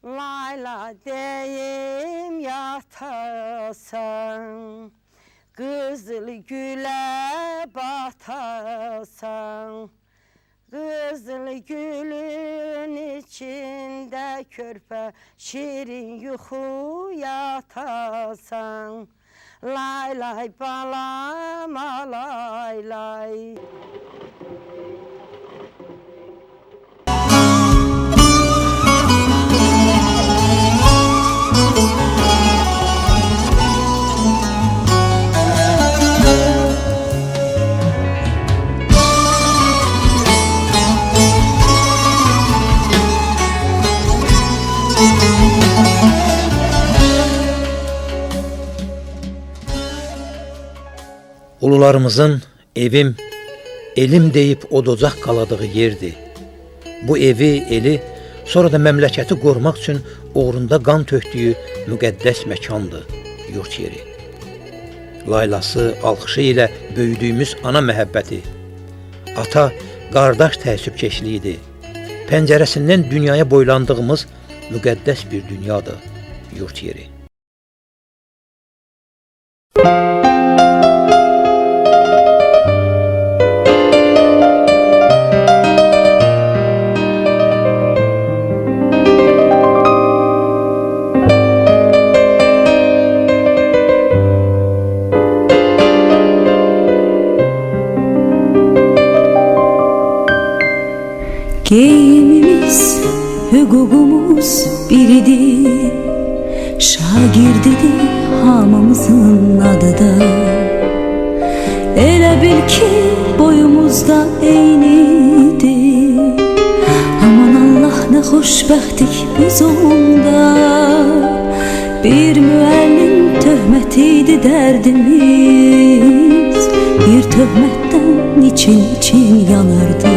Layla deyim yatasan, kızıl güle batasan. Kızıl gülün içinde körpe şirin yuxu yatasan. Lay lay balam lay lay. Ulularımızın evim, elim deyip odocaq qaladığı yerdir. Bu evi, eli, sonra da məmləkəti qorumaq üçün uğrunda qan tökdüyü müqəddəs məkandır, yurt yeri. Laylası, alqışı ilə böyüdüyümüz ana məhəbbəti, ata, qardaş təəssübkeşliyidir. Pəncərəsindən dünyaya boylandığımız müqəddəs bir dünyadır, yurt yeri. Geyimimiz, hüququmuz biridir, şagirdidir hamımızın adıda. Elə bil ki boyumuzda eynidir, aman Allah nə xoşbəxtlik biz onda. Bir müəllim töhmətiydi dərdimiz, bir töhmətdən için yanırdı.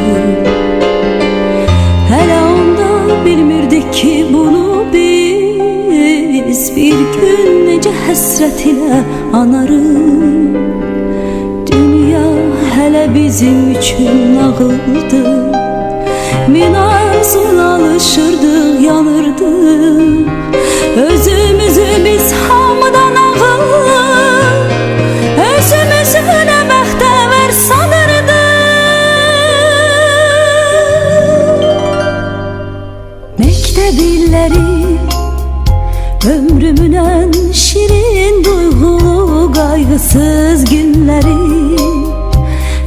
Hələ onda bilmirdik ki bunu biz bir gün necə həsrət ilə anarıq. Dünya hələ bizim üçün nağıldı, min arzuyla alışırdıq, yanırdıq. Özümüzü biz hamıdan ağır, özümüzü nə bəxtəvər sanırdıq. Məktəbilləri, ömrümün ən şirin duyğulu qayğısız günləri,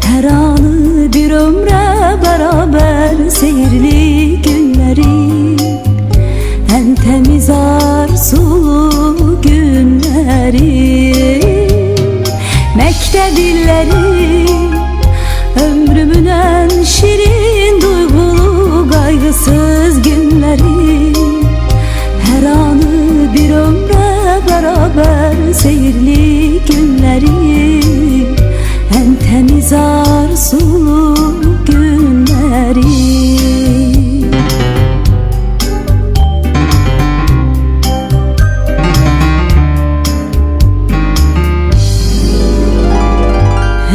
hər anı bir ömrə bərabər seyirli günləri, ən təmiz arzulu günləri. Məktəbilləri, ömrümün ən şirin duyğulu qayğısız günləri, hər anı bir ömrə bərabər seyirli günləri, ən təmiz arzulu günləri.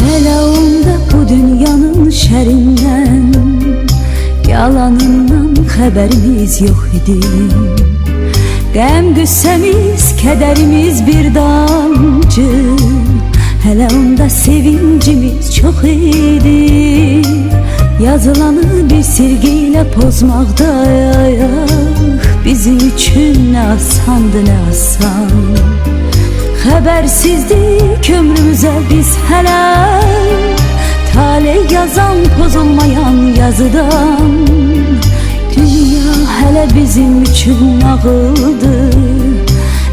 Hələ onda bu dünyanın şərindən, yalanından xəbərimiz yox idi. Qəm qüssəmiz, kədərimiz bir damcı, hələ onda sevincimiz çox idi. Yazılanı bir silgi ilə pozmaqdayıq, bizim üçün nə asandı, nə asan. Xəbərsizdik ömrümüzə biz hələ, taley yazan pozulmayan yazıdan. Dünya hələ bizim üçün nağıldı,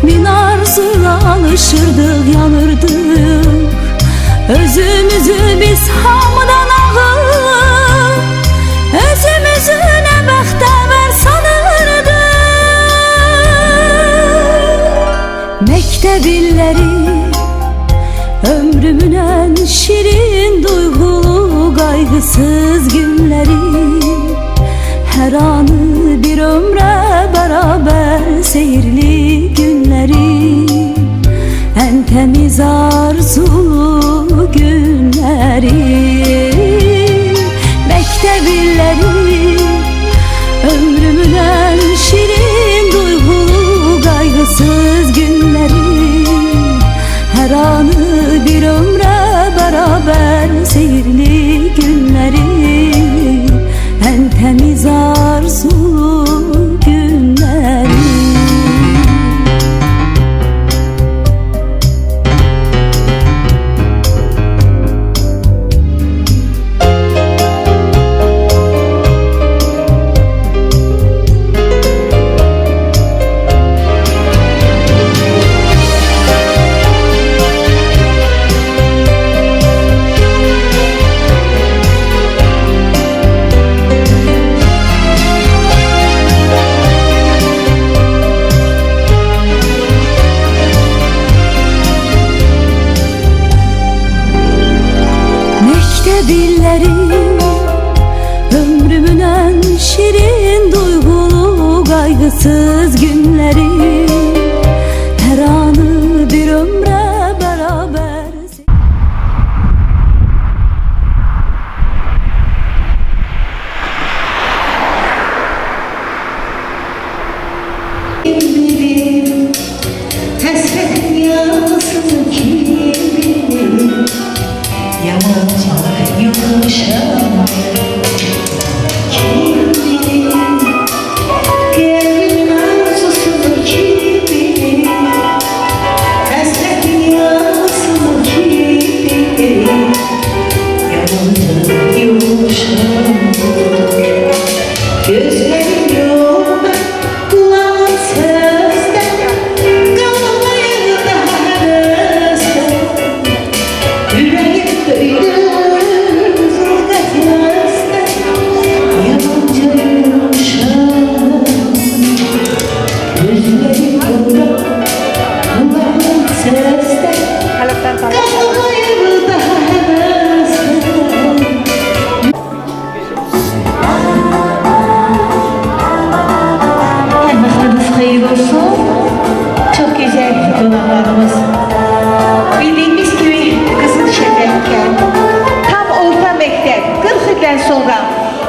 min arzuyla alışırdıq, yanırdıq. Özümüzü biz hamıdan ağır, özümüzü nə bəxtəvər sanırdıq. Məktəbilləri, ömrümün ən şirin duyğulu qayğısız günləri, hər anı bir ömrə bərabər seyirli günləri, ən təmiz arzulu günləri. Məktəbilləri, ömrümün ən şirin duyğulu bir ömre beraber seyirli günleri, en temiz arzulu günleri. Mektebillerim ömrümün en şirin duygulu kaygısız günleri, her anı bir ömre beraber. Hasret yalnızlık gibi yamanca yumuşak kim bilir, gönlün arzusu gibi hasret yalnızlık gibi yamanca yumuşak. Gözlerim yolda, kulağım sözde, kalmayı daha arasında. Yüreğim döydü zulmet yasta, yabancı yumuşak. Gözlerim yolda, kulağım sözde, kalmayı daha arasında. Yarmaklarınız hayırlı olsun. Çok güzel konaklarımız. Bildiğimiz gibi Qızılşəfəngkən tam orta məktəb 40 ildən sonra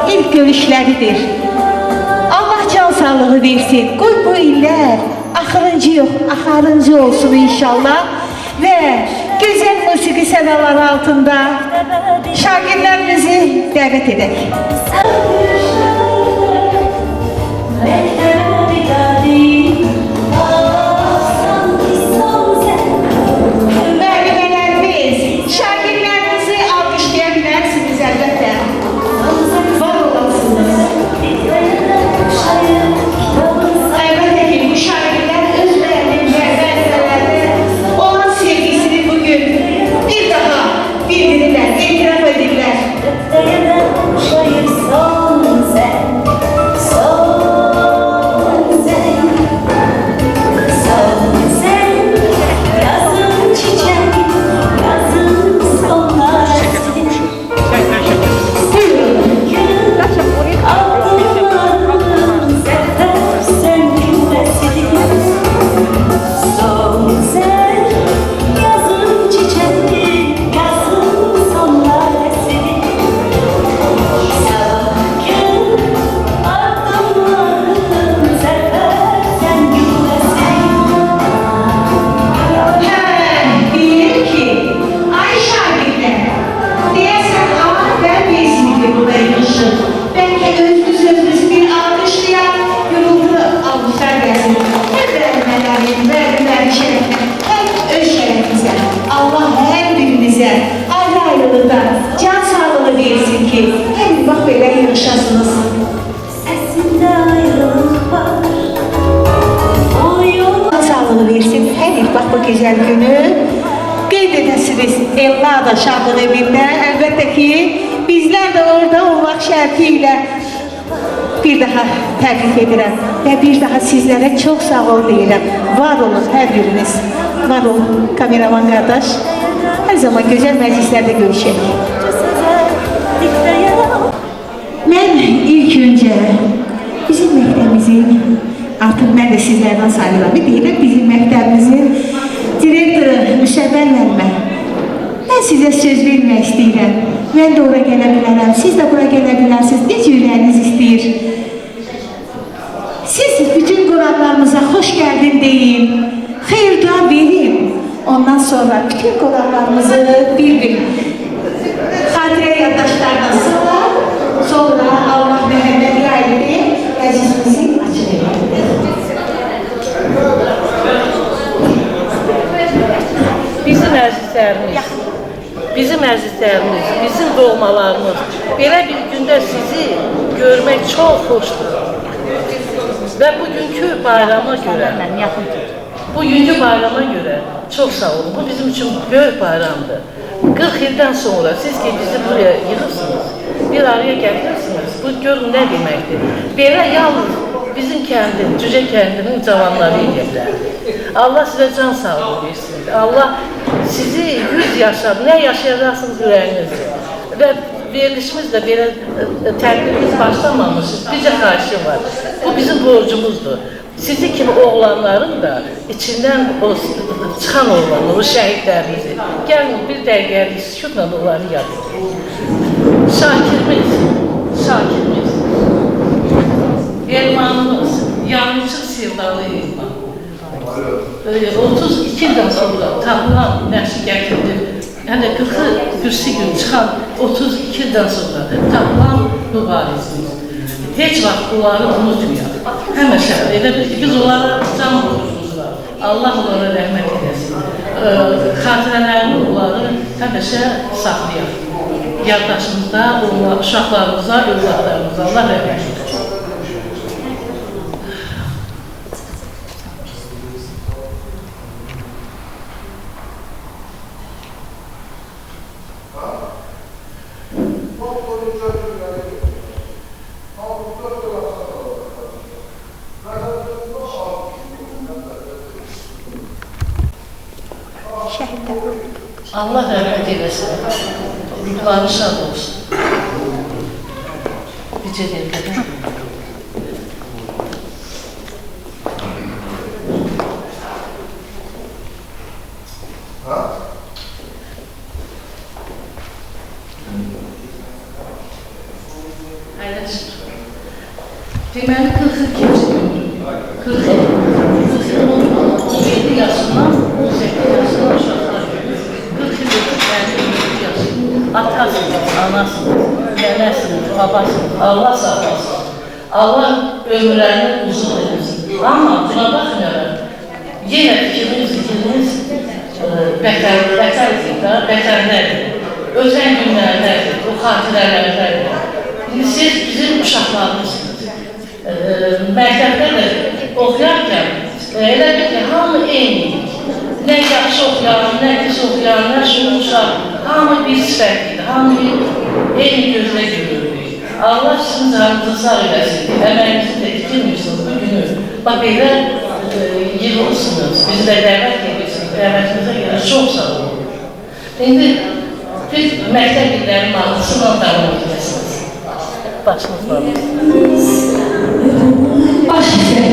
ilk görüşləridir. Allah can sağlığı versin. Qoy bu illər axırıncı yox, axarıncı olsun inşallah. Və gözəl musiqi sədaları altında şagirdlərimizi dəvət edək. Müəllimələrimiz, şagirdlərinizi alqışlaya bilərsiniz əlbəttə. Var olasınız. Əlbəttə ki, bu şagirdlər öz müəllimlərdə olan sevgisini bugün bir daha bildirirlər, etiraf edirlər. Güzel günü qeyd edəsiniz Elnada şadlıq evində. Əlbəttə ki, bizlər də orada olmaq şərti ilə bir daha təbrik edirəm və bir daha sizlərə çox sağ ol deyirəm. Var olun hər biriniz. Var olun kameraman qardaş. Hər zaman gözəl məclislərdə görüşək. Mən ilk öncə bizim məktəbimizin, artıq mən də sizlərdən sayıram deyirəm, bizim məktəbimizin direktoru Müsəvvər müəllimə, mən sizə söz vermək istəyirəm. Mən də ora gələ bilərəm, siz də bura gələ bilərsiniz, necə ürəyiniz istəyir. Siz bütün qonaqlarımıza xoş gəldin deyin, xeyir dua verin. Ondan sonra bütün qonaqlarımızı bir xatirə yaddaşlarına sonra Allah Məhəmməd Yaylı'nı məclisimizin açıq edir. Bizim əzizlərimiz, bizim doğmalarımız, belə bir gündə sizi görmək çox xoşdur. Və bugünkü bayrama görə, çox sağ olun, bu bizim üçün böyük bayramdır. 40 ildən sonra siz ki bizi buraya yığırsınız, bir araya gəlirsiniz, bu görün nə deməkdir. Belə yalnız bizim kəndin, Cücə kəndinin cavanları edə bilər. Allah sizə can sağlığı versin. Allah sizi 100 yaşa, nə yaşayacaqsınız ürəyinizdir. Və verilişimiz də belə tədbirimiz başlamamışız. Bizə xahişim var. Bu bizim borcumuzdur. Sizi kimi oğlanların da içindən çıxan oğlanlar, o şəhidlərimizi. Gəlin bir dəqiqəlik sükutla onları yad edin. Şakirimiz, Elmanımız, yanıcı sevdalı Elman. 32 ildən sonra tapılan nəşi gətirdi. Yəni 40-40 gün çıxan 32 ildən sonra tapılan mübarizimiz. Heç vaxt onları unutmayaq. Həmişə elə biz onlara can borcumuz var. Allah onlara rəhmət edəsin. Xatirələrini onları həmişə saxlayaq. Yaddaşımızda, uşaqlarımıza, övladlarımıza Allah rəhmət edəsin. Allah rəhmət eləsin, ruhları şad olsun. Bircə dəqiqədən. Deməli 42 gündür, 40 il, 17 yaşından 18 yaşından uşaqlar görür. 40 il atasınız, anasınız, nənəsiniz, babasınız, Allah sağlasın. Allah ömürlərini uzun edilsin. Amma buna baxmayaraq, yenə fikriniz bətərlərdir. Özən günlərlərdir, o xatirələrlərdir. İndi siz bizim uşaqlarımızsınız. Məktəbdə də oxuyarkən, elə bir ki, hamı eynidir. Nə yaxşı oxuyan, nə pis oxuyan, nə şunu uşaq, hamı bir sifətlidir, hamı eyni gözlə görürük. Allah sizin canınızı sağ eləsin, əməyinizi də itirmirsiniz bu günü. Bax, belə yığılsınız, bizi də dəvət edirsiniz, dəvətinizə görə çox sağ olun. İndi biz məktəb illərin mahnısıyla davam edəsiniz. Başınız var. Baş güzel.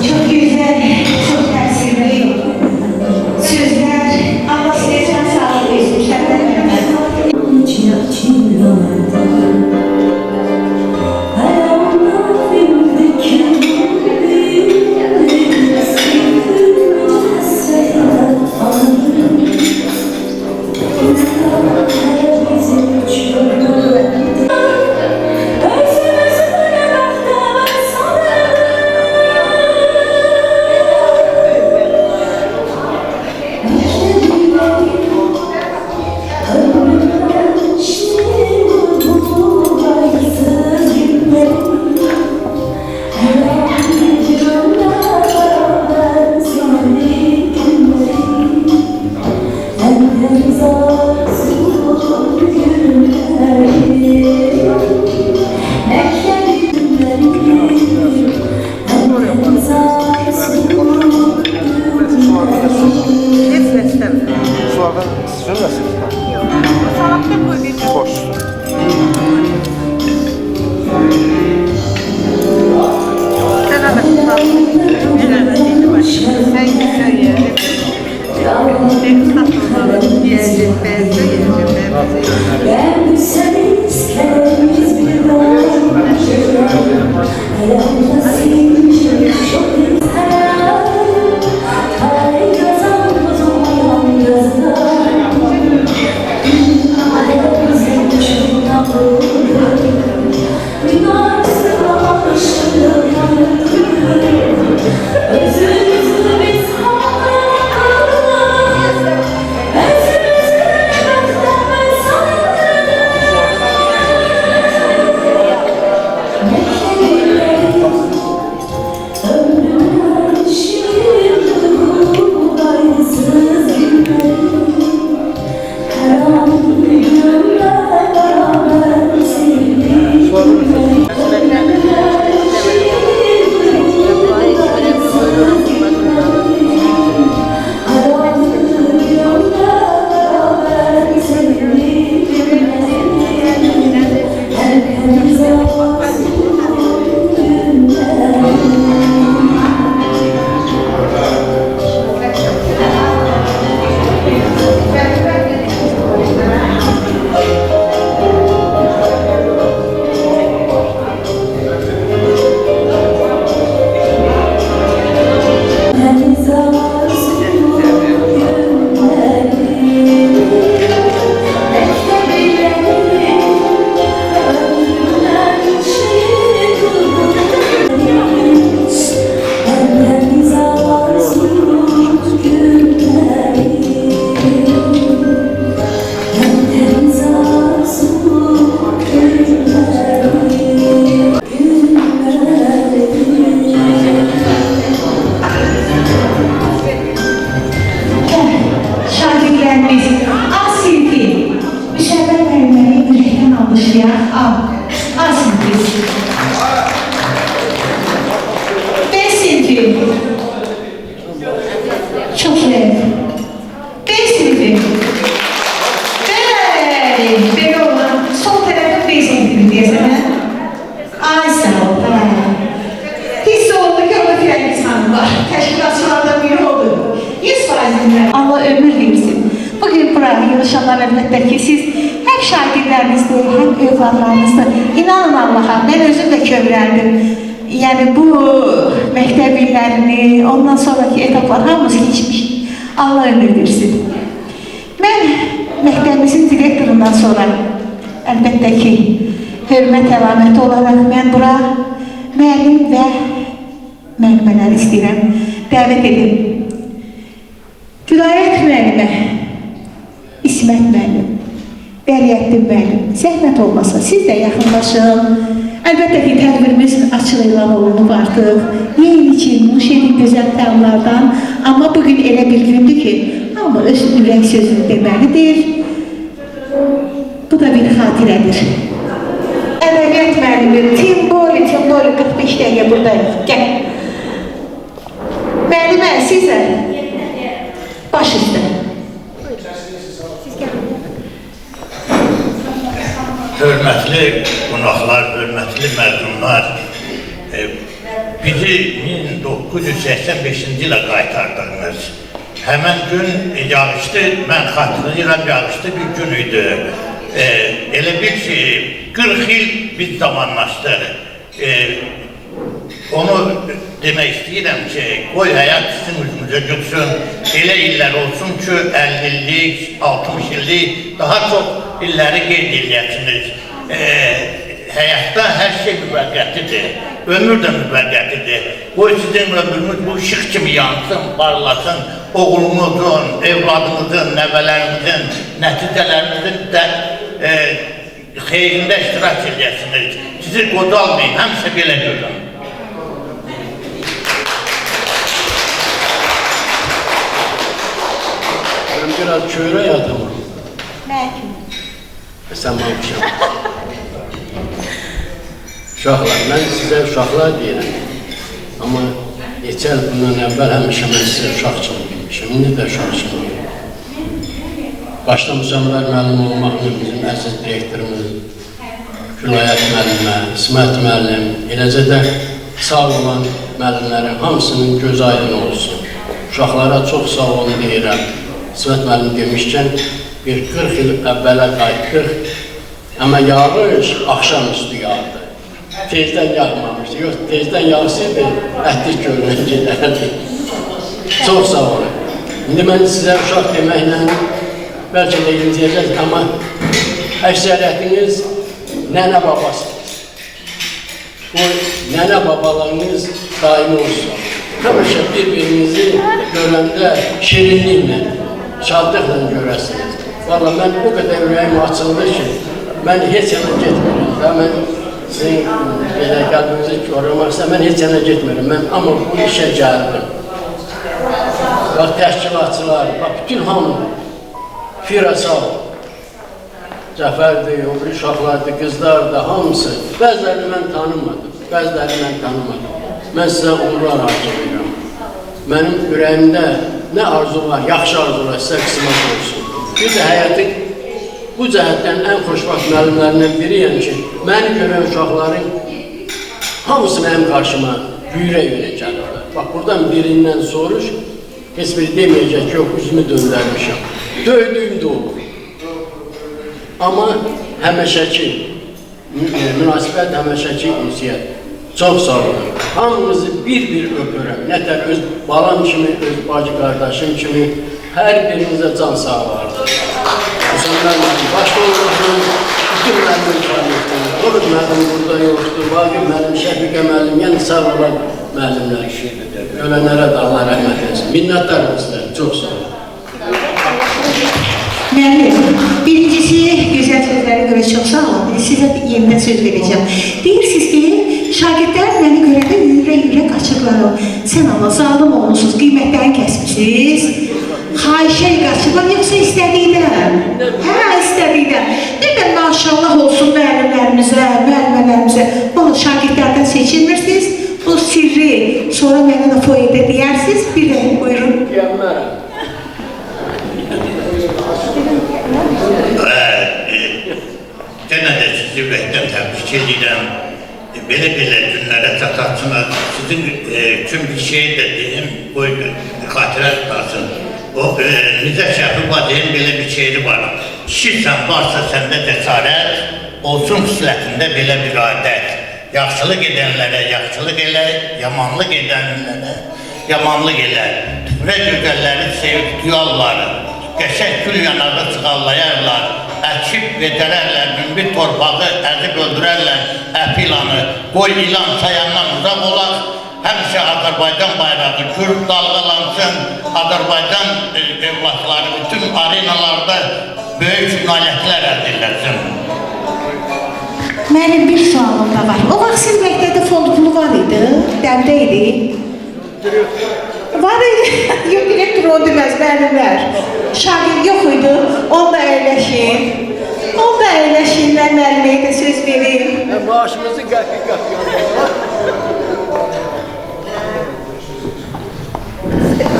Çok güzel, çok təsirli. Sözler, Allah size can sağlığı versin. Şərtlenmemez. Özüm etibarlarınızdır. İnanın Allaha, mən özüm də kövrəldim. Yəni bu məktəb illərini, ondan sonraki etaplar hamısı keçmiş. Allah ömür versin. Mən məktəbimizin direktorundan sonra əlbəttə ki, hörmət əlaməti olaraq mən bura müəllim və müəllimələri istəyirəm, dəvət edim. Gülayət müəllimə, İsmət müəllim, Vəliyyəttin müəllim, zəhmət olmasa siz də yaxınlaşın. Əlbəttə ki, tədbirimiz açıq elan olunub artıq. Yeni için, nuş edin gözəl təamlardan. Amma bugün elə bir gündür ki, hamı öz ürək sözünü deməlidir. Bu da bir xatirədir. Ədəbiyyat müəllimi, Timboli, 45 dəqiqə buradayıq. Gəl. Müəllimə, siz də baş üstə. Hörmətli qonaqlar, hörmətli məzunlar, bizi 1985-ci ilə qaytardınız. Həmən gün yağışdı, mən xatırlayıram, yağışdı bir gün idi. Elə bir ki, 40 il biz zamanlaşdıq. Onu demək istəyirəm ki, qoy həyat sizin üzümüzə gülsün, elə illər olsun ki, 50 illik, 60 illik, daha çox illəri qeyd edəcəksiniz. Həyatda hər şey müvəqqətidir, ömür də müvəqqətidir. Qoy sizin ömrünüz bu ışıq kimi yansın, parlasın, oğlunuzun, evladınızın, nəvələrinizin, nəticələrinizin də xeyrində iştirak edəcəksiniz. Sizi qocalmayın, həmişə belə görün. Ben biraz çörək adamım. Məkim. Sən baxmışam. Uşaqlar, mən sizə uşaqlar deyirəm. Amma neçə il bundan əvvəl həmişə mən sizə uşaq kimi bilmişim. İndi də uşaq kimi bilmişim. Başda müsəlmanlar müəllim olmaqla bizim əziz direktorumuz Gülayət müəllimə, İsmət müəllim, eləcə də sağ olan müəllimlərin hamısının göz aydın olsun. Uşaqlara çox sağ olun deyirəm. İsmət müəllim demişkən, bir 40 il əvvələ qayıtdıq, amma yağış axşamüstü yağdı. Tezdən yağmamışdı, yox, tezdən yağsaydı, ətlik görünən gedərdi. Çox sağ olun. İndi mən sizə uşaq deməklə, bəlkə də incəyəcək, amma əksəriyyətiniz nənə babasınız. Bu nənə babalarınız daimi olsun. Həmişə bir-birinizi görəndə şirinliklə, şadlıqla görəsiniz. Valla mən o qədər ürəyim açıldı ki, mən heç yana getmirəm. Mən sizin belə qəlbinizi görməksə, mən heç yana getmirəm. Amma bu işə gəldim. Bax, təşkilatçılar, bax, bütün hamı, Fira sağ ol. Cəfərdir, öbür uşaqlardır, qızlardır, hamısı. Bəzilərini mən tanımadım, Mən sizə uğurlar arzulayıram. Mənim ürəyimdə nə arzu var, yaxşı arzular sizə qismət olsun. Bir də həyatın bu cəhətdən ən xoşbaxt müəllimlərindən biriyəm ki, məni görən uşaqların hamısı mənim qarşıma yüyürə gəlirlər. Bax, buradan birindən soruş, heç biri deməyəcək ki, yox, üzümü döndərmişəm. Döydüyüm də olur. Amma həməşəki münasibət, həməşəki ünsiyyət. Çox sağ olun. Hamınızı bir-bir öpürəm. Nətər öz balam kimi, öz bacı qardaşım kimi hər birinizə can sağ vardır. Müsəlman müəllim, başqa olmasın, bütün müəllim tanıyırsınız. Olur müəllim burada yoxdur, Vagim müəllim, Şəfiqə müəllim, yəni sağ olan müəllimlər işidir. Ölənlərə də Allah rəhmət etsin. Minnətdarım sizə, çox sağ olun. Müəllim, birincisi, gözəl sözlərə görə çox sağ olun. Sizə yenidən söz verəcəm. Deyirsiniz ki, şagirdlər məni görəndə yüyürə qaçırlar. Sən Allah, zalım olmuşsunuz, qiymətlərini kəsmişsiniz. Xahişə qaçırlar, yoxsa istədikdən? Hə, istədikdən. Bir də maşallah olsun müəllimlərimizə, müəllimələrimizə. Bunu şagirdlərdən seçilmirsiniz. Bu sirri sonra mənə də foyədə deyirsiniz. Bir də buyurun. Gəlmərəm. Gənə də sizi ürəkdən təbrik edirəm. Belə-belə günlərə çatarsınız. Sizin üçün bir şey də deyim, qoy xatirə tutarsın. O, Nizə Şəfi Vadiye'nin belə bir şeiri var. İşirsən, varsa səndə cəsarət, olsun xislətində belə bir adət. Yaxşılıq edənlərə yaxşılıq elə, yamanlıq edənlərə yamanlıq elə. Tüpürə gözəlləri sevib duyarlar, qəşək gül yanağı çıxallayarlar, əkib vedərərlər, münbit torpağı əzib öldürərlər, əpilanı, qoy ilan sayandan uzaq olaq, həmişə Azərbaycan bayrağı gür dalğalansın, Azərbaycan evlatları bütün arenalarda böyük nailiyyətlər əldə ediləsin. Mənim bir sualım da var. O vaxt siz məktəbdə fond pulu var idi, dəmdə idi. Var idi, yox, direktor o deməz, müəllimlər. Şagird yox idi, onda əyləşin. Onda əyləşin, mən müəlliməyə də söz verim. Maaşımızı qəpik-qəpik alırlar.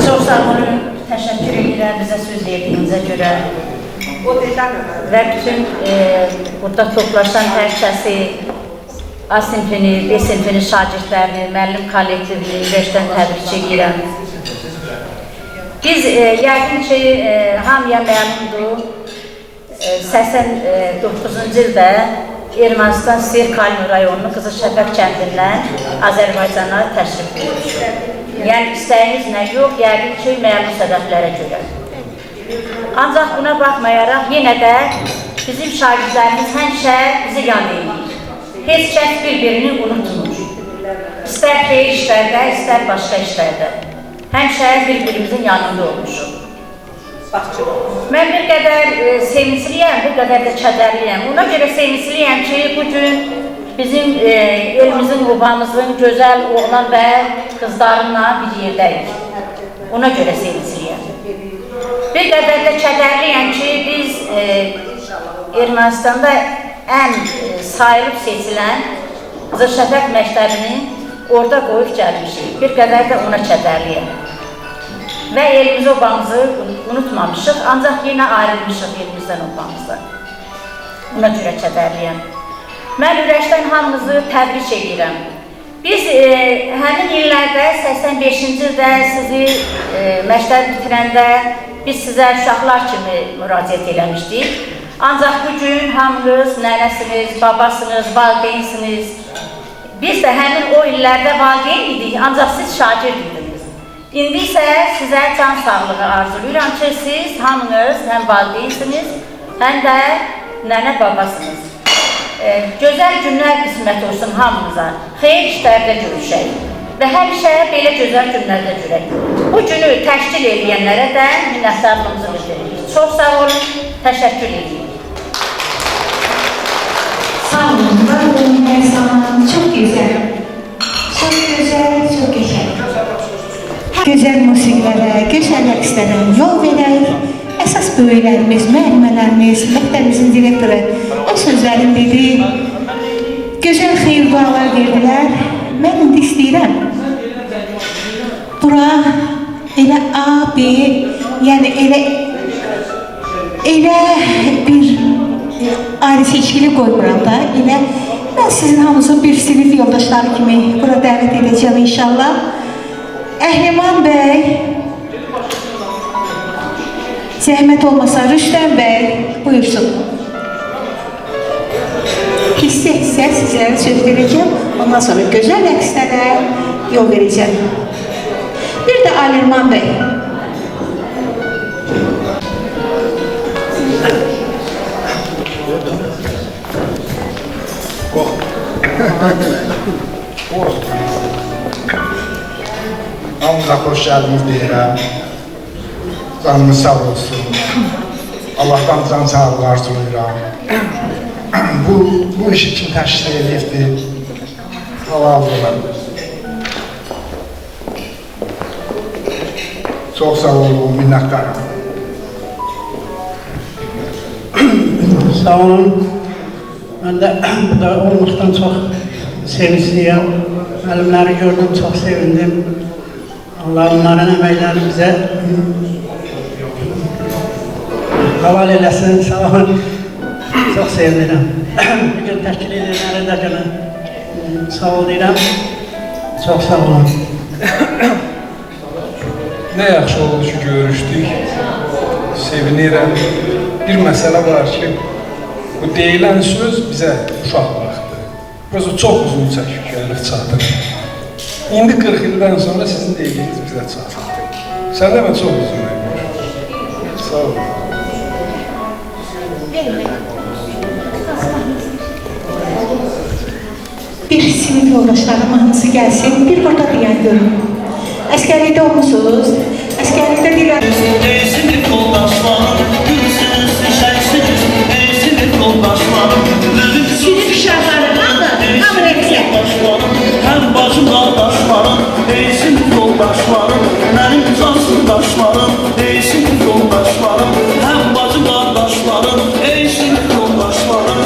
Çox sağ olun, təşəkkür edirəm bizə söz verdiyinizə görə. Və bütün burada toplaşan hər kəsi, A sinfini, B sinfini şagirdlərini, müəllim kollektivini ürəkdən təbrik edirəm. Biz yəqin ki, hamıya məlumdur, 89-cu ildə Ermənistan Seyir-Kalin rayonunun Qızılşəfəq kəndindən Azərbaycana təşrif edilmiş. Yəni istəyinizlə yox, yəqin ki, məlum səbəblərə görə. Ancaq buna baxmayaraq, yenə də bizim şagirdlərimiz həmişə bizi yan edir. Heç kəs bir-birini unutmur. İstər xeyir işlərdə, istər başqa işlərdə. Həmişə bir-birimizin yanında olmuşuq. Mən bir qədər sevincliyəm, bir qədər də kədərliyəm. Ona görə sevincliyəm ki, bugün bizim elimizin, obamızın gözəl oğlan və qızlarına bir yerdəyik. Ona görə sevincliyəm. Bir qədər də kədərliyəm ki, biz Ermənistanda ən sayılıb seçilən Qızılşəfəq məktəbini orada qoyub gəlmişik. Bir qədər də ona kədərliyəm. Və elimizi, obamızı unutmamışıq, ancaq yenə ayrılmışıq elimizdən, obamızdan. Ona görə kədərliyəm. Mən ürəkdən hamınızı təbrik edirəm. Biz həmin illərdə, 85-ci ildə sizi məktəb bitirəndə biz sizə uşaqlar kimi müraciət eləmişdik. Ancaq bugün hamınız nənəsiniz, babasınız, valideynsiniz. Biz də həmin o illərdə valideyn idik, ancaq siz şagird idiniz. İndi isə sizə can sağlığı arzulayıram ki, siz hamınız həm valideynsiniz, həm də nənə babasınız. Gözəl günlər qismət olsun hamımıza, xeyir işlərdə görüşək və həmişə belə gözəl günlərdə görək. Bu günü təşkil edənlərə də minnətdarlığımızı bildiririk. Çox sağ olun, təşəkkür edirik. Sağ olun, var olun, hər zaman. Çox gözəl. Çox gözəl, çox gözəl. Gözəl musiqilərə, gözəl rəqslərə yol verək. Əsas böyüklərimiz, müəllimələrimiz, məktəbimizin direktoru o sözlərin dedi, gözəl xeyir dualar verdilər. Mən indi istəyirəm. Bura elə A, B, yəni elə bir ayrı seçkili qoymuram da. Elə mən sizin hamınızın bir sinif yoldaşları kimi bura dəvət edəcəm inşallah. Əhliman bəy, zəhmət olmasa Rüstəm bəy, buyursun. Hissə sizlərə söz verəcəm, ondan sonra gözəl rəqslərə yol verəcəm. Bir də Alirman bəy. Hamınıza xoş gəldiniz deyirəm. Canınız sağ olsun. Allah'tan can sağlığı arzulayıram. Bu işi kim təşkil edibdir? Halallılar. Çox sağ olun, minnətdarım. Sağ olun. Mən də burada olmaqdan çox sevincliyəm. Müəllimləri gördüm, çox sevindim. Allah onların əməklərini bizə haval eləsin. Sağ olun. Çox sevinirəm. Bugün təşkil edilənlərə də görə sağ ol deyirəm. Çox sağ olun. Nə yaxşı oldu ki, görüşdük. Sevinirəm. Bir məsələ var ki, Bu deyilən söz bizə uşaqlıqdır. Biz çox uzun çəkib gəlib çatır. İndi 40 ildən sonra sizin deyiliyiniz bizə çatır. Sən də mən çox uzun deyilmiş. Sağ olun. Bir sinif yoldaşlarım hansı gəlsin, bir burada deyən görün. Əskərlikdə olmuşsunuz, əskərlikdə deyilən... Sinif yoldaşlarım, gülsünüz, şəksiniz, sinif yoldaşlarım, sinif uşaqları, hamı rəqsə. həm bacım qardaşlarım, sinif yoldaşlarım, mənim can sırdaşlarım, sinif yoldaşlarım, həm bacım qardaşlarım, sinif yoldaşlarım.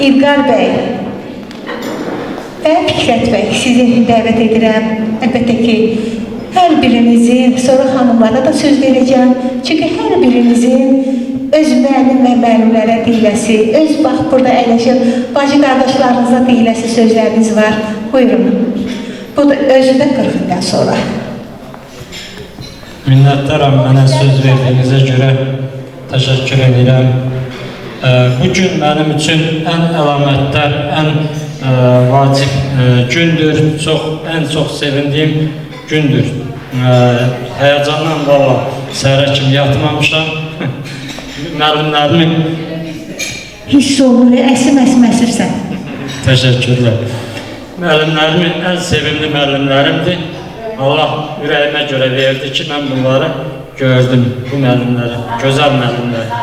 İlqar bəy və Fikrət bəy, sizi dəvət edirəm. Əlbəttə ki, hər birinizin, sonra xanımlara da söz verəcəm. Çünki hər birinizin öz müəllim və müəllimlərə deyiləsi, öz bax burada əyləşən bacı qardaşlarınıza deyiləsi sözləriniz var. Buyurun. Bu da özü də 40 ildən sonra. Minnətdaram mənə söz verdiyinizə görə təşəkkür edirəm. Bu gün mənim üçün ən əlamətdar, ən vacib gündür. Ən çox sevindiyim gündür. Həyəcandan valla səhərə kimi yatmamışam. Müəllimlərimin hiss olunur, əsim-əsirsən. Təşəkkürlər. Müəllimlərimin ən sevimli müəllimlərimdir. Allah ürəyimə görə verdi ki, mən bunları gördüm, bu müəllimləri, gözəl müəllimləri.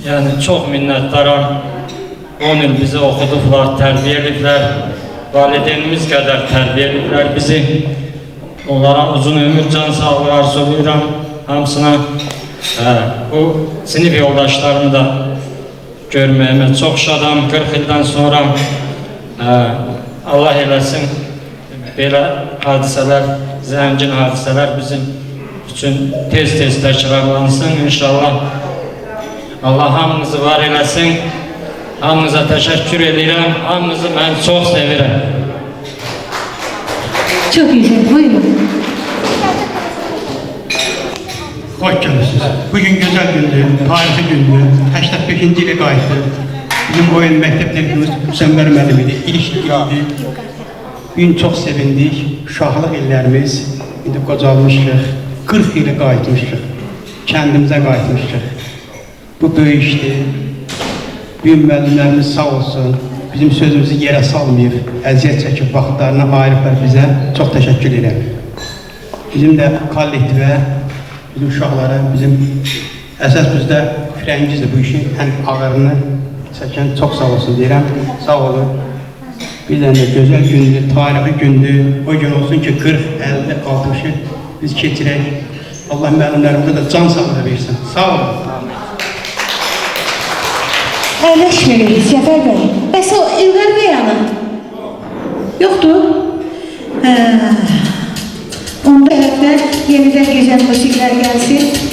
Yəni, çox minnətdaram. 10 il bizi oxudublar, tərbiyə ediblər. Valideynimiz qədər tərbiyə ediblər bizi. Onlara uzun ömür, can sağlığı arzulayıram hamısına. Bu sinif yoldaşlarımı da görməyimə çox şadam. 40 ildən sonra Allah eləsin belə hadisələr, zəngin hadisələr bizim üçün tez-tez təkrarlansın. İnşallah Allah hamınızı var eləsin. Hamınıza təşəkkür edirəm. Hamınızı mən çox sevirəm. Çok güzel, buyurun. Hoş geldiniz. Bugün güzel gündü, tarihi gündü. 85. ile qayıtdı. Bizim oyun məktəblərimiz Müsəmmər müəllim idi. İlk ildi. Gün çox sevindik. Uşaqlıq illərimiz indi qocalmışıq. 40 ilə qayıtmışıq. Kəndimizə qayıtmışıq. Bu böyük işdir. Bugün müəllimlərimiz sağ olsun. Bizim sözümüzü yerə salmayıb, əziyyət çəkib vaxtlarına ayırıblar bizə. Çox təşəkkür edirəm. Bizim də kollektivə, bizim uşaqlara, bizim əsas bizdə firəngizdir bu işin ən ağırını çəkən çox sağ olsun deyirəm. Sağ olun. Bizdən də gözəl gündür, tarihi gündür. O gün olsun ki 40, 50, 60'ı biz keçirək. Allah müəllimlərimizə də can sağlığı versin. Sağ olun. Əyləşmirik Səfər bəy. Bəs o İlqar bəy ana? Yoxdur? Onda tərəfdən yenidən gözəl musiqilər gəlsin.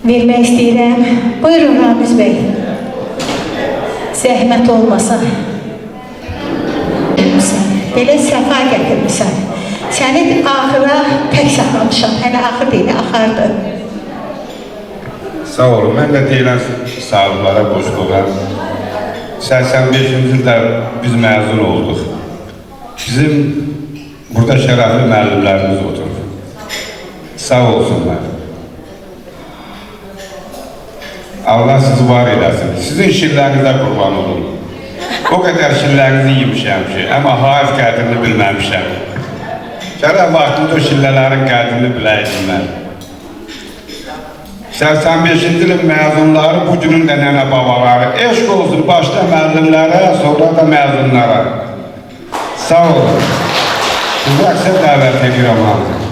vermək istəyirəm. Buyurun Ramiz bəy. Zəhmət olmasa. Belə səfa gətirmişsən. Səni axıra tək saxlamışam. Hələ axır deyil, axardı. Sağ olun, mən də deyilən sağlıqlara qoşdular. 85-ci ildə biz məzun olduq. Bizim burada şərəfli müəllimlərimiz oturur. Sağ olsunlar. Allah sizi var eləsin. Sizin şirlərinizə qurban olun. O qədər şirlərinizi yemişəm ki, amma hayf qədrini bilməmişəm. Gərək vaxtında o şillələrin qədrini biləydim mən. 85-ci ilin məzunları, bu günün də nənə babaları. Eşq olsun başda müəllimlərə, sonra da məzunlara. Sağ olun. Sizi əksər dəvət edirəm hamı. Ay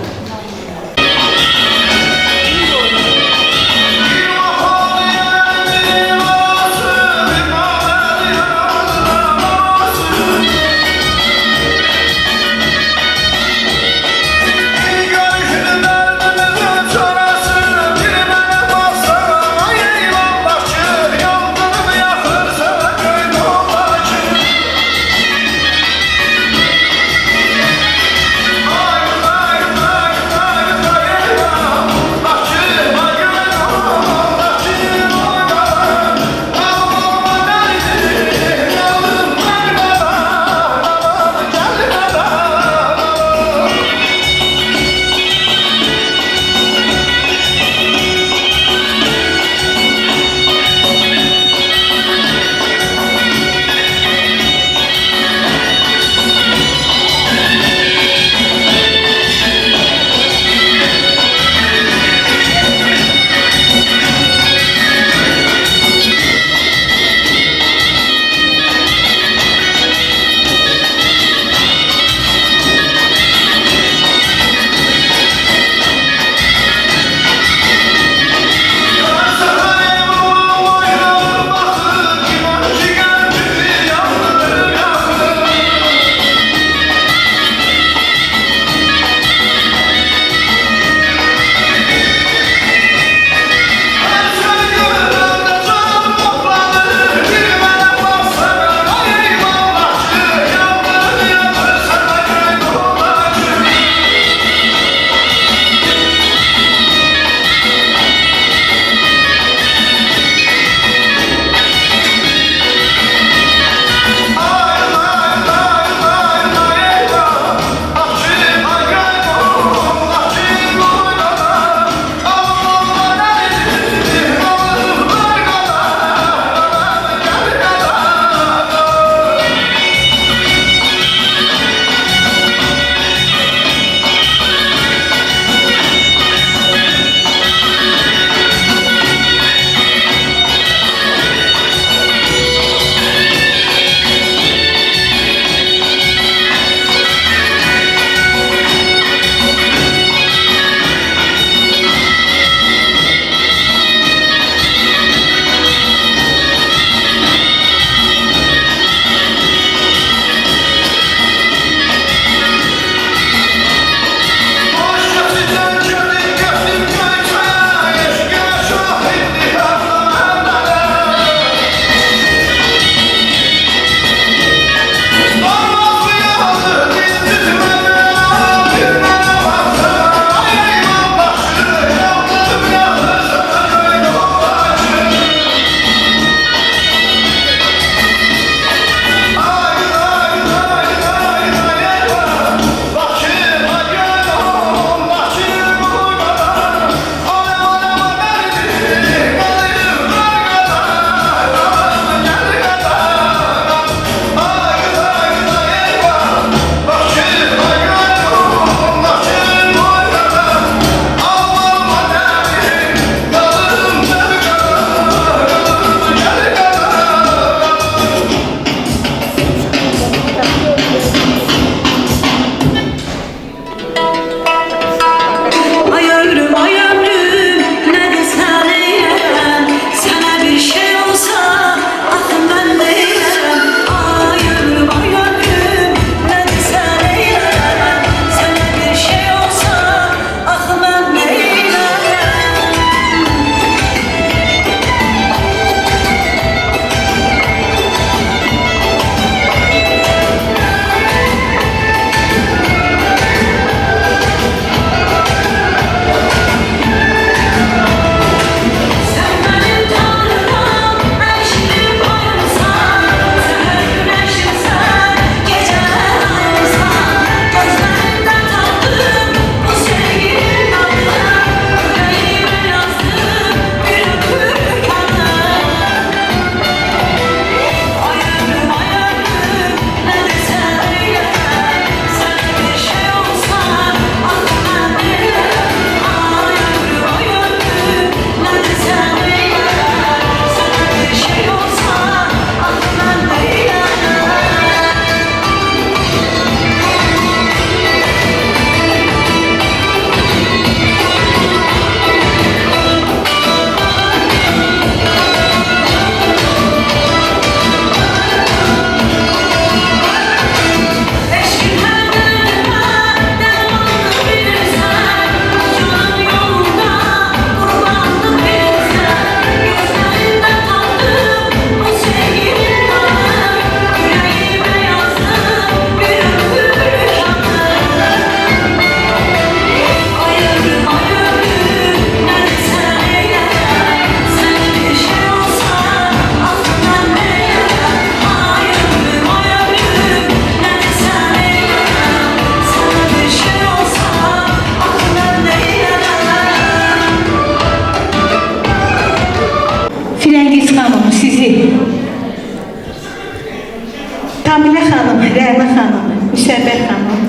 Kamilə xanım, Rəhmə xanım, Müsəbbət xanım,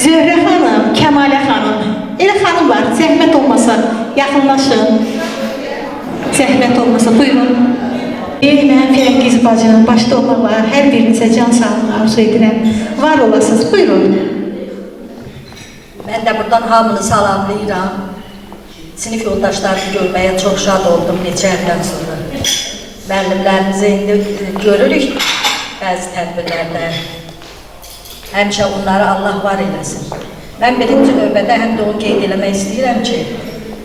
Zöhrə xanım, Kəmalə xanım. Elə xanım var, zəhmət olmasa yaxınlaşın. Zəhmət olmasa, buyurun. Mənim Firəngiz bacım, başda olmaqla hər birinizə can sağlığı arzu edirəm. Var olasınız, buyurun. Mən də buradan hamını salamlayıram. Sinif yoldaşlarımı görməyə çox şad oldum neçə ildən sonra. Müəllimlərimizi indi görürük bəzi tədbirlərdə. Həmişə onları Allah var eləsin. Mən birinci növbədə həm də onu qeyd eləmək istəyirəm ki,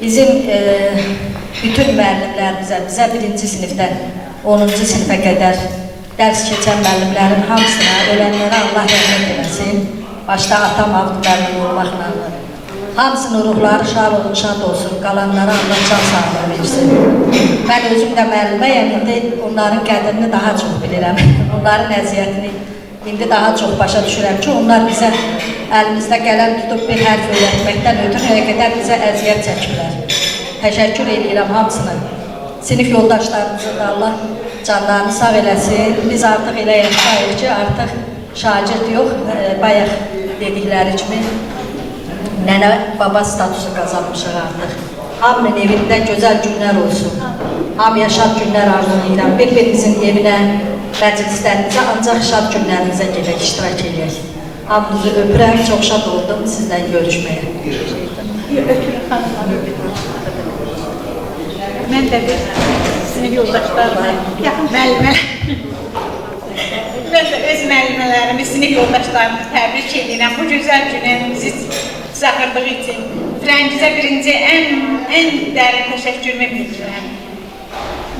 bizim bütün müəllimlərimizə, bizə birinci sinifdən 10-cu sinifə qədər dərs keçən müəllimlərin hamısına, ölənlərə Allah rəhmət eləsin. Başda atam Avdu müəllim olmaqla. Hamısının ruhları şad olsun, qalanlara Allah can sağlığı versin. Mən özüm də müəlliməyəm, indi onların qədrini daha çox bilirəm. Onların əziyyətini indi daha çox başa düşürəm ki, onlar bizə əlimizdə qələm tutub bir hərf öyrətməkdən ötürü həqiqətən bizə əziyyət çəkirlər. Təşəkkür edirəm hamısına. Sinif yoldaşlarımızı da Allah canlarını sağ eləsin. Biz artıq elə yaşayıq ki, artıq şagird yox, bayaq dedikləri kimi nənə baba statusu qazanmışıq artıq. Hamının evində gözəl günlər olsun. Hamıya şad günlər arzu edirəm. Bir-birimizin evinə, məclislərimizə, ancaq şad günlərimizə gedək, iştirak edək. Hamınızı öpürəm, çox şad oldum sizlə görüşməyə. Mən də bir sinif yoldaşlarımla, müəllimə, mən də öz müəllimələrimi, sinif yoldaşlarımı təbrik edirəm. Bu gözəl günü bizi çağırdığı için Firəngizə birinci ən dərin təşəkkürümü bildirirəm.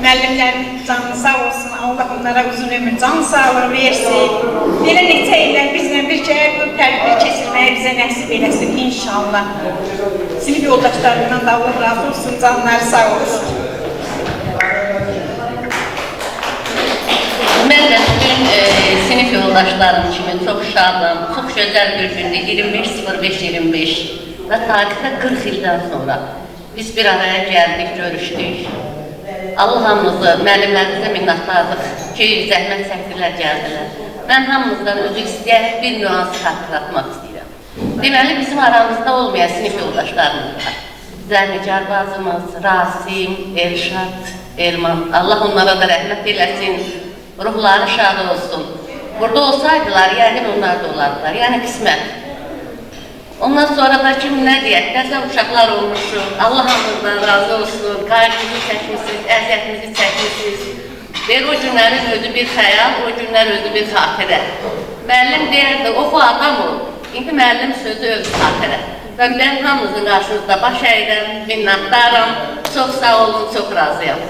Müəllimlərim canı sağ olsun, Allah onlara uzun ömür, can sağlığı versin. Belə neçə illər bizlə bircə bu tədbiri keçirməyə bizə nəsib eləsin inşallah. Sinif yoldaşlarımdan da Allah razı olsun, canları sağ olsun. Mən də bugün sinif yoldaşlarım kimi çox şadım, çox gözəl bir gündür, 25.05.25 və tarixdə 40 ildən sonra biz bir araya gəldik, görüşdük. Allah hamımızı, müəllimlərimizə minnətdarlıq ki, zəhmət çəkdilər, gəldilər. Mən hamımızdan özü istəyərək bir nüansı xatırlatmaq istəyirəm. Deməli, bizim aramızda olmayan sinif yoldaşlarımız var. Zərnicar bacımız, Rasim, Elşad, Elman, Allah onlara da rəhmət eləsin. Ruhları şad olsun. Burada olsaydılar, yəqin onlar da olardılar, yəni qismət. Ondan sonra da kim nə deyək, dəsən uşaqlar olmuşuq, Allah hamımızdan razı olsun, qayğımızı çəkmişsiniz, əziyyətimizi çəkmişsiniz. Deyir, o günlərin özü bir xəyal, o günlər özü bir xatirə. Müəllim deyirdi, oxu adam ol, indi müəllim sözü özü xatirə. Və mən hamımızın qarşınızda baş əyirəm, minnətdaram, çox sağ olun, çox razıyam.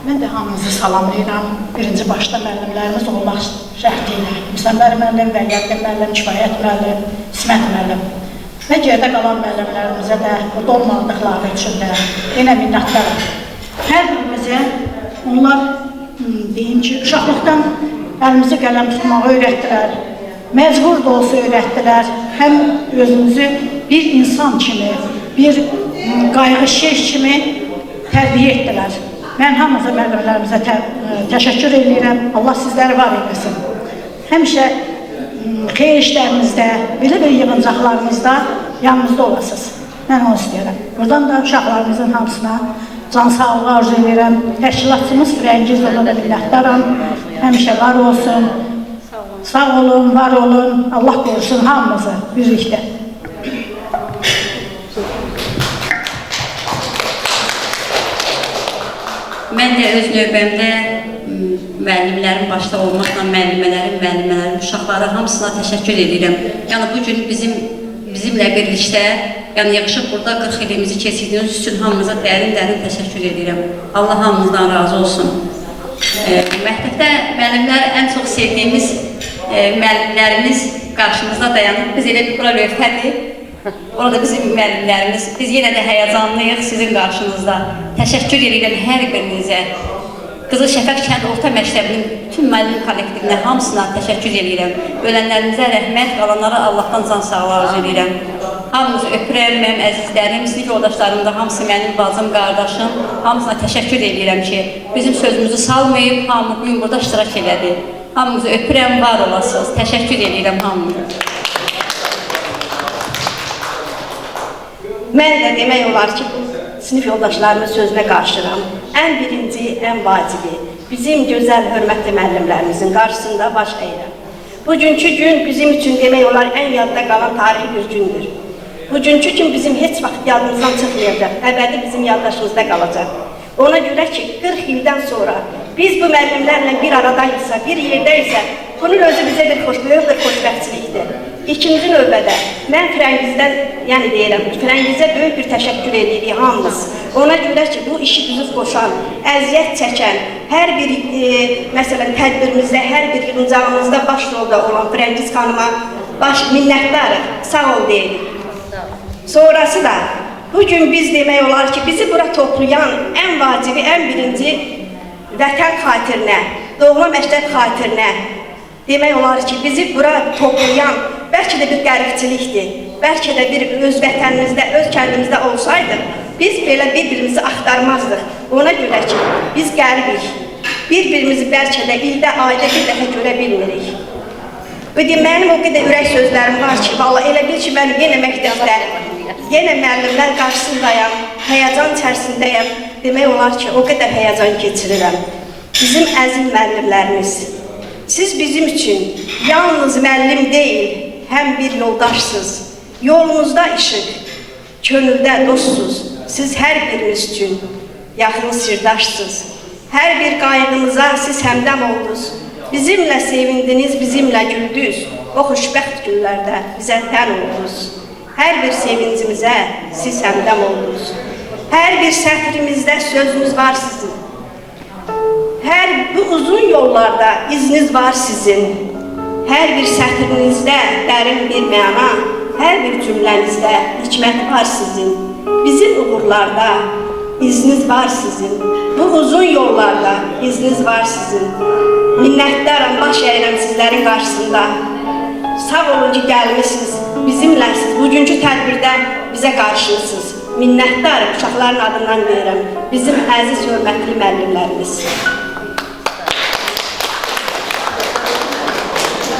Mən də hamınızı salamlayıram. Birinci başda müəllimlərimiz olmaq şərti ilə. Müsəmmər müəllim, Vəliyyəttin müəllim, Kifayət müəllim, İsmət müəllim və gerdə qalan müəllimlərimizə də, burada olmadıqları üçün də yenə minnətdaram. Hər birimizə onlar, deyim ki, uşaqlıqdan əlimizi qələm tutmağı öyrətdilər. Məcbur da olsa öyrətdilər. Həm özümüzü bir insan kimi, bir qayğı şeş kimi tərbiyə etdilər. Mən hamınıza müəllimlərimizə təşəkkür edirəm. Allah sizləri var eləsin. Həmişə xeyir işlərimizdə, belə bir yığıncaqlarımızda yanımızda olasınız. Mən onu istəyirəm. Buradan da uşaqlarımızın hamısına can sağlığı arzu edirəm. Təşkilatçımız Firəngiz ona da minnətdaram. Həmişə var olsun. Sağ olun, var olun. Allah qorusun hamımızı birlikdə. Mən də öz növbəmdə müəllimlərin başda olmaqla müəllimələrin, uşaqları hamısına təşəkkür edirəm. Yəni bugün bizimlə birlikdə, yəni yığışıb burada 40 ilimizi keçirdiyiniz üçün hamımıza dərin təşəkkür edirəm. Allah hamımızdan razı olsun. Məktəbdə müəllimlər ən çox sevdiyimiz müəllimlərimiz qarşımızda dayanıb. Biz elə bir bura lövhədir. Orada bizim müəllimlərimiz, biz yenə də həyəcanlıyıq sizin qarşınızda. Təşəkkür edirəm hər birinizə. Qızıl Şəfəq kənd orta məktəbinin bütün müəllim kollektivinə hamısına təşəkkür edirəm. Ölənlərimizə rəhmət, qalanlara Allahdan can sağlığı arzu edirəm. Hamınızı öpürəm, mənim əzizlərim, sinif yoldaşlarım da, hamısı mənim bacım, qardaşım. Hamısına təşəkkür edirəm ki, bizim sözümüzü salmayıb, hamı bugün burada iştirak elədi. Hamınızı öpürəm, var olasınız. Təşəkkür edirəm hamınıza. Mən də demək olar ki, sinif yoldaşlarımın sözünə qarşıram. Ən birinci, ən vacibi, bizim gözəl, hörmətli müəllimlərimizin qarşısında baş əyirəm. Bugünkü gün bizim üçün demək olar ən yadda qalan tarixi bir gündür. Bugünkü gün bizim heç vaxt yadımızdan çıxmayacaq, əbədi bizim yaddaşımızda qalacaq. Ona görə ki, 40 ildən sonra biz bu müəllimlərlə bir aradayıqsa, bir yerdəysə, bunun özü bizə bir böyük bir xoşbəxtçilikdir. İkinci növbədə, mən Firəngizdən, yəni deyirəm, Firəngizə böyük bir təşəkkür edirik hamımız. Ona görə ki, bu işi düzüb qoşan, əziyyət çəkən, hər bir, məsələn, tədbirimizdə, hər bir yığıncağımızda baş rolda olan Firəngiz xanıma minnətdarıq, sağ ol deyirik. Sonrası da, bugün biz demək olar ki, bizi bura toplayan ən vacibi, ən birinci vətən xatirinə, doğma məktəb xatirinə, demək olar ki, bizi bura toplayan bəlkə də bir qəribçilikdir, bəlkə də bir öz vətənimizdə, öz kəndimizdə olsaydıq, biz belə bir-birimizi axtarmazdıq. Ona görə ki, biz qəribik, bir-birimizi bəlkə də ildə, ayda bir dəfə görə bilmirik. Mənim o qədər ürək sözlərim var ki, vallahi elə bil ki, mən yenə məktəbdə, yenə müəllimlər qarşısındayam, həyəcan içərisindəyəm. Demək olar ki, o qədər həyəcan keçirirəm. Bizim əziz müəllimlərimiz, siz bizim üçün yalnız müəllim deyil, həm bir yoldaşsınız. Yolunuzda işıq, könüldə dostsuz. Siz hər biriniz üçün yaxın sirdaşsınız. Hər bir qayğımıza siz həmdəm oldunuz. Bizimlə sevindiniz, bizimlə güldünüz. O xoşbəxt günlərdə bizə tən oldunuz. Hər bir sevincimizə siz həmdəm oldunuz. Hər bir səhvimizdə sözünüz var sizin. Hər bu uzun yollarda izniniz var sizin. Hər bir sətrinizdə dərin bir məna, hər bir cümlənizdə hikmət var sizin. Bizim uğurlarda izniniz var sizin. Bu uzun yollarda izniniz var sizin. Minnətdaram, baş əyirəm sizlərin qarşısında. Sağ olun ki, gəlmişsiniz, bizimləsiniz. Bugünkü tədbirdə bizə qarşılısınız. Minnətdarım, uşaqların adından deyirəm. Bizim əziz, hörmətli müəllimlərimiz.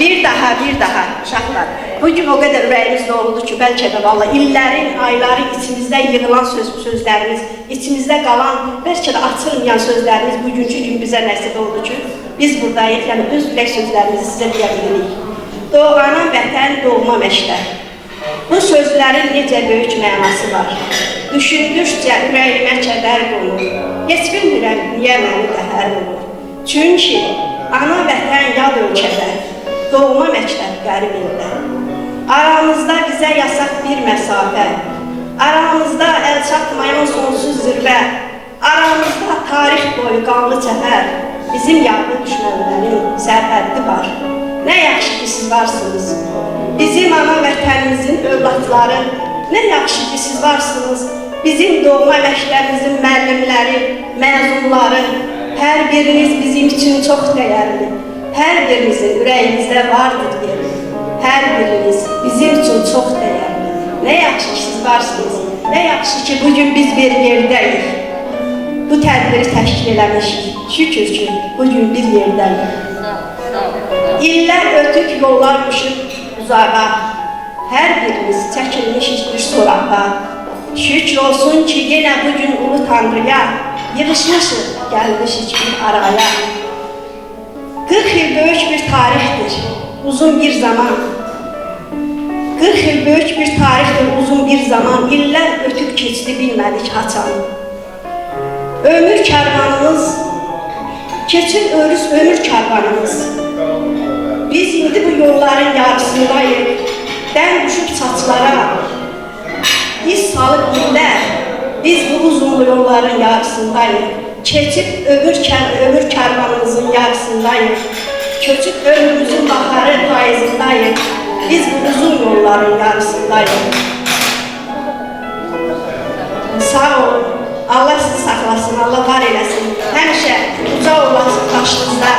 Bir daha uşaqlar, bugün o qədər ürəyimiz doludur ki, bəlkə də vallahi illərin, ayların içimizdə yığılan sözlərimiz, içimizdə qalan, bəlkə də açılmayan sözlərimiz bugünkü gün bizə nəsib oldu ki, biz buradayıq, yəni öz ürək sözlərimizi sizə deyə bilirik. Doğana vətən, doğma məktəb. Bu sözlərin necə böyük mənası var. Düşündükcə ürəyimə kədər qonur. Heç bilmirəm, niyə məni qəhər olur. Çünki ana vətən yad ölkədə, doğma məktəb qərib ildə. Aramızda bizə yasaq bir məsafə, aramızda əl çatmayan sonsuz zirvə, aramızda tarix boyu qanlı çəpər, bizim yarlı düşmənlərin sərhəddi var. Nə yaxşı ki, siz varsınız, bizim ana vətənimizin övladları, nə yaxşı ki, siz varsınız, bizim doğma məktəbimizin müəllimləri, məzunları, hər biriniz bizim üçün çox dəyərli. Hər birinizin ürəyinizdə vardır yeri. Hər biriniz bizim üçün çox dəyərli. Nə yaxşı ki, siz varsınız. Nə yaxşı ki, bugün biz bir yerdəyik. Bu tədbiri təşkil eləmişik. Şükür ki, bugün bir yerdəyik. İllər ötük yollar düşüb uzağa. Hər birimiz çəkilmişik bir sorağa. Şükür olsun ki, yenə bugün ulu Tanrıya yığışmışıq, gəlmişik bir araya. 40 il böyük bir tarixdir, uzun bir zaman. 40 il böyük bir tarixdir, uzun bir zaman. İllər ötüb keçdi, bilmədik haçan. Ömür kərvanımız, keçir ömür kərvanımız. Biz indi bu yolların yarısındayıq, dən düşüb saçlara. Biz salıb illər, biz bu uzun yolların yarısındayıq. Keçib ömür kərvanımızın yarısındayıq. Köçüb ömrümüzün baharı payızındayıq. Biz bu uzun yolların yarısındayıq. Sağ olun, Allah sizi saxlasın, Allah var eləsin. Həmişə uca olasınız başınızda,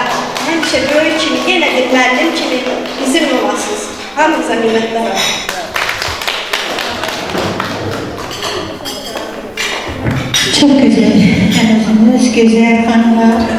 həmişə böyük kimi, yenə bir müəllim kimi bizimlə olasınız. Hamınıza minnətlər. gözəl xanımlar.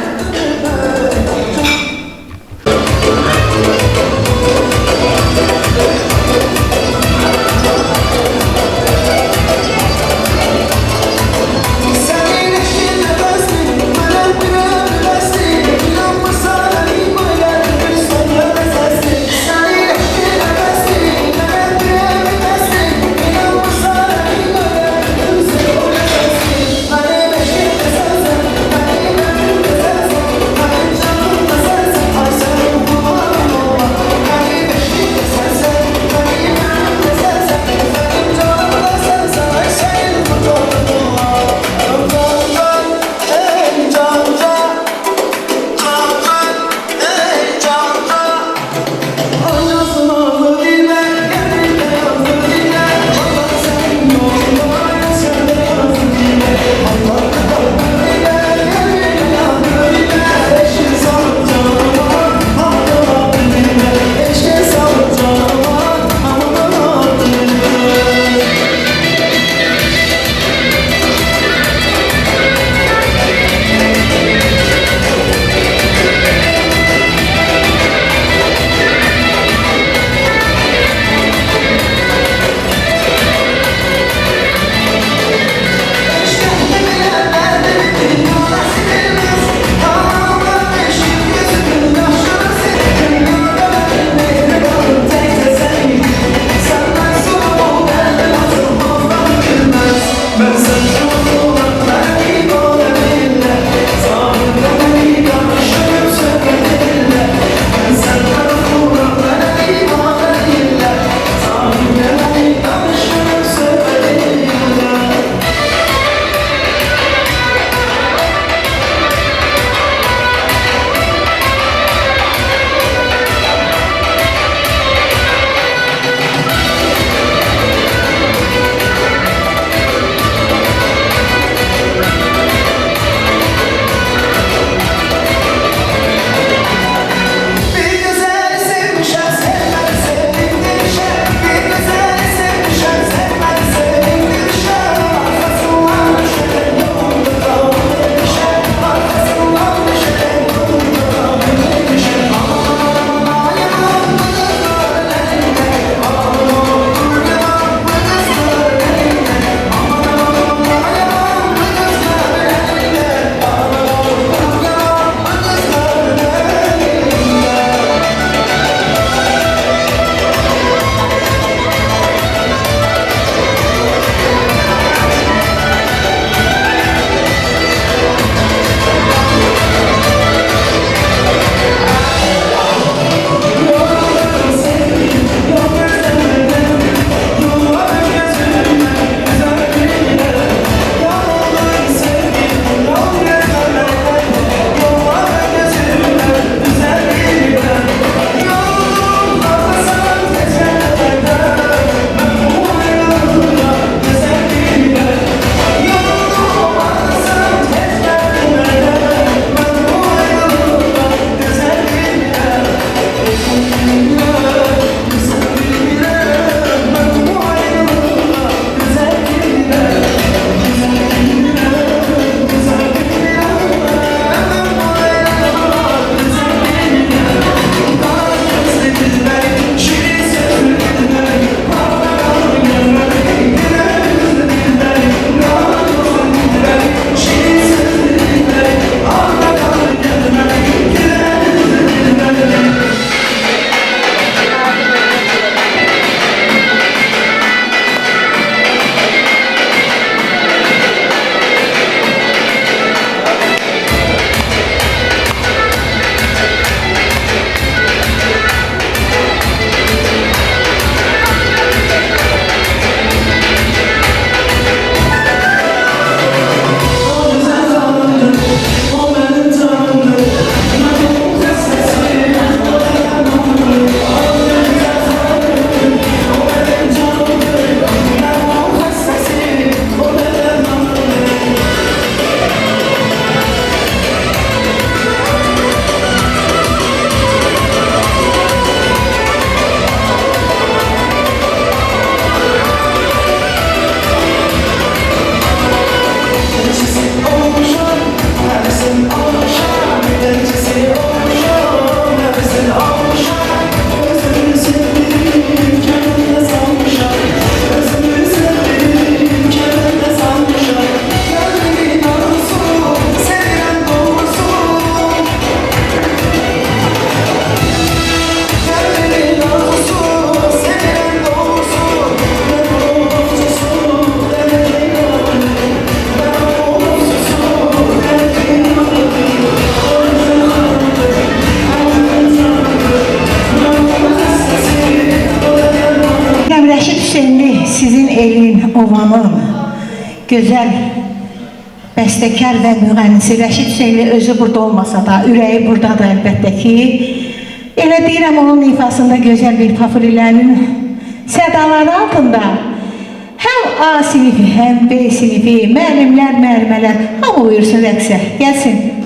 gözəl bəstəkar və müğənnisi Rəşid Hüseynli özü burada olmasa da, ürəyi buradadır əlbəttə ki. Elə deyirəm, onun ifasında gözəl bir fafurilərin sədaları altında həm A sinifi, həm B sinifi, müəllimlər, müəllimələr hamı buyursun rəqsə, gəlsin.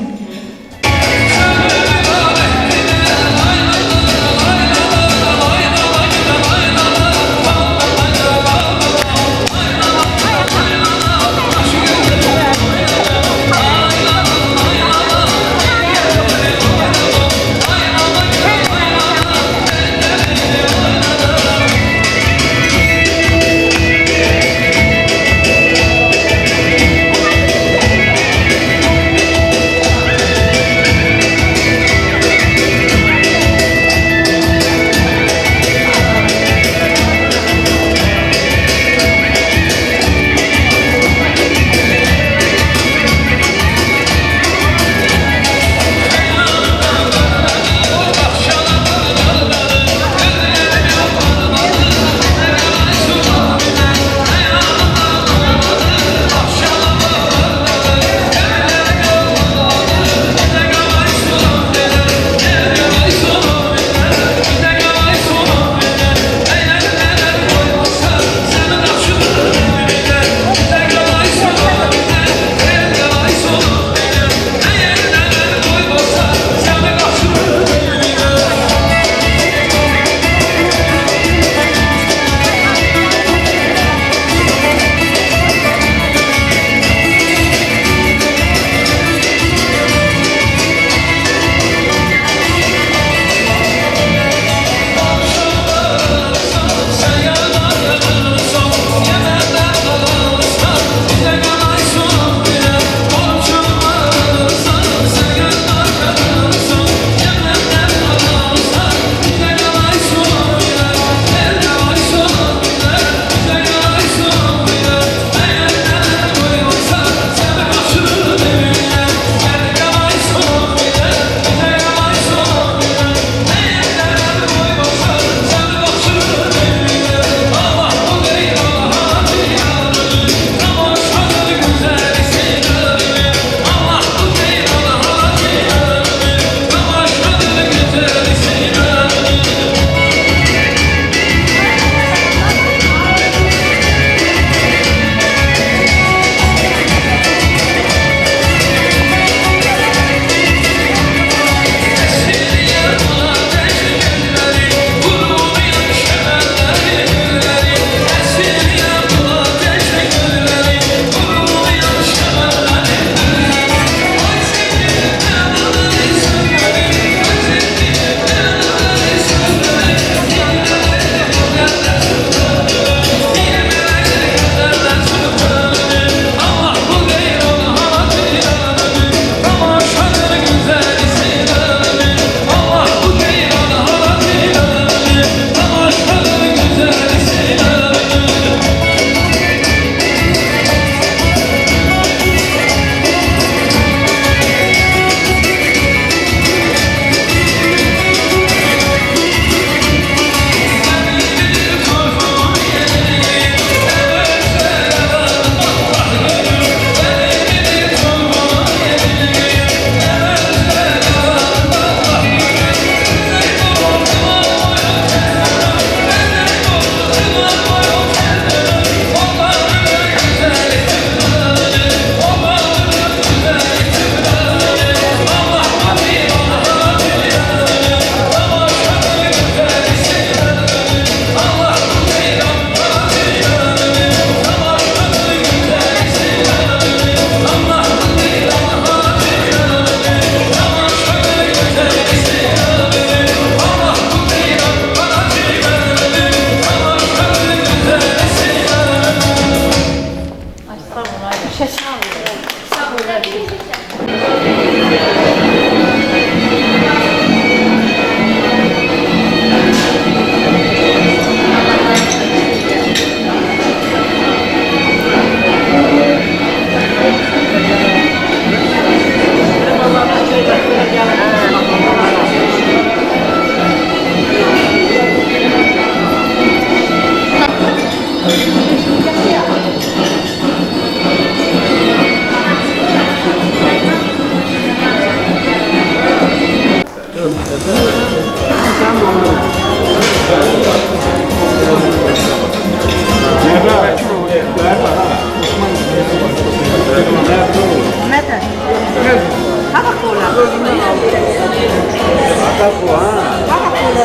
Hava kola. Ata bu ha. Hava kola.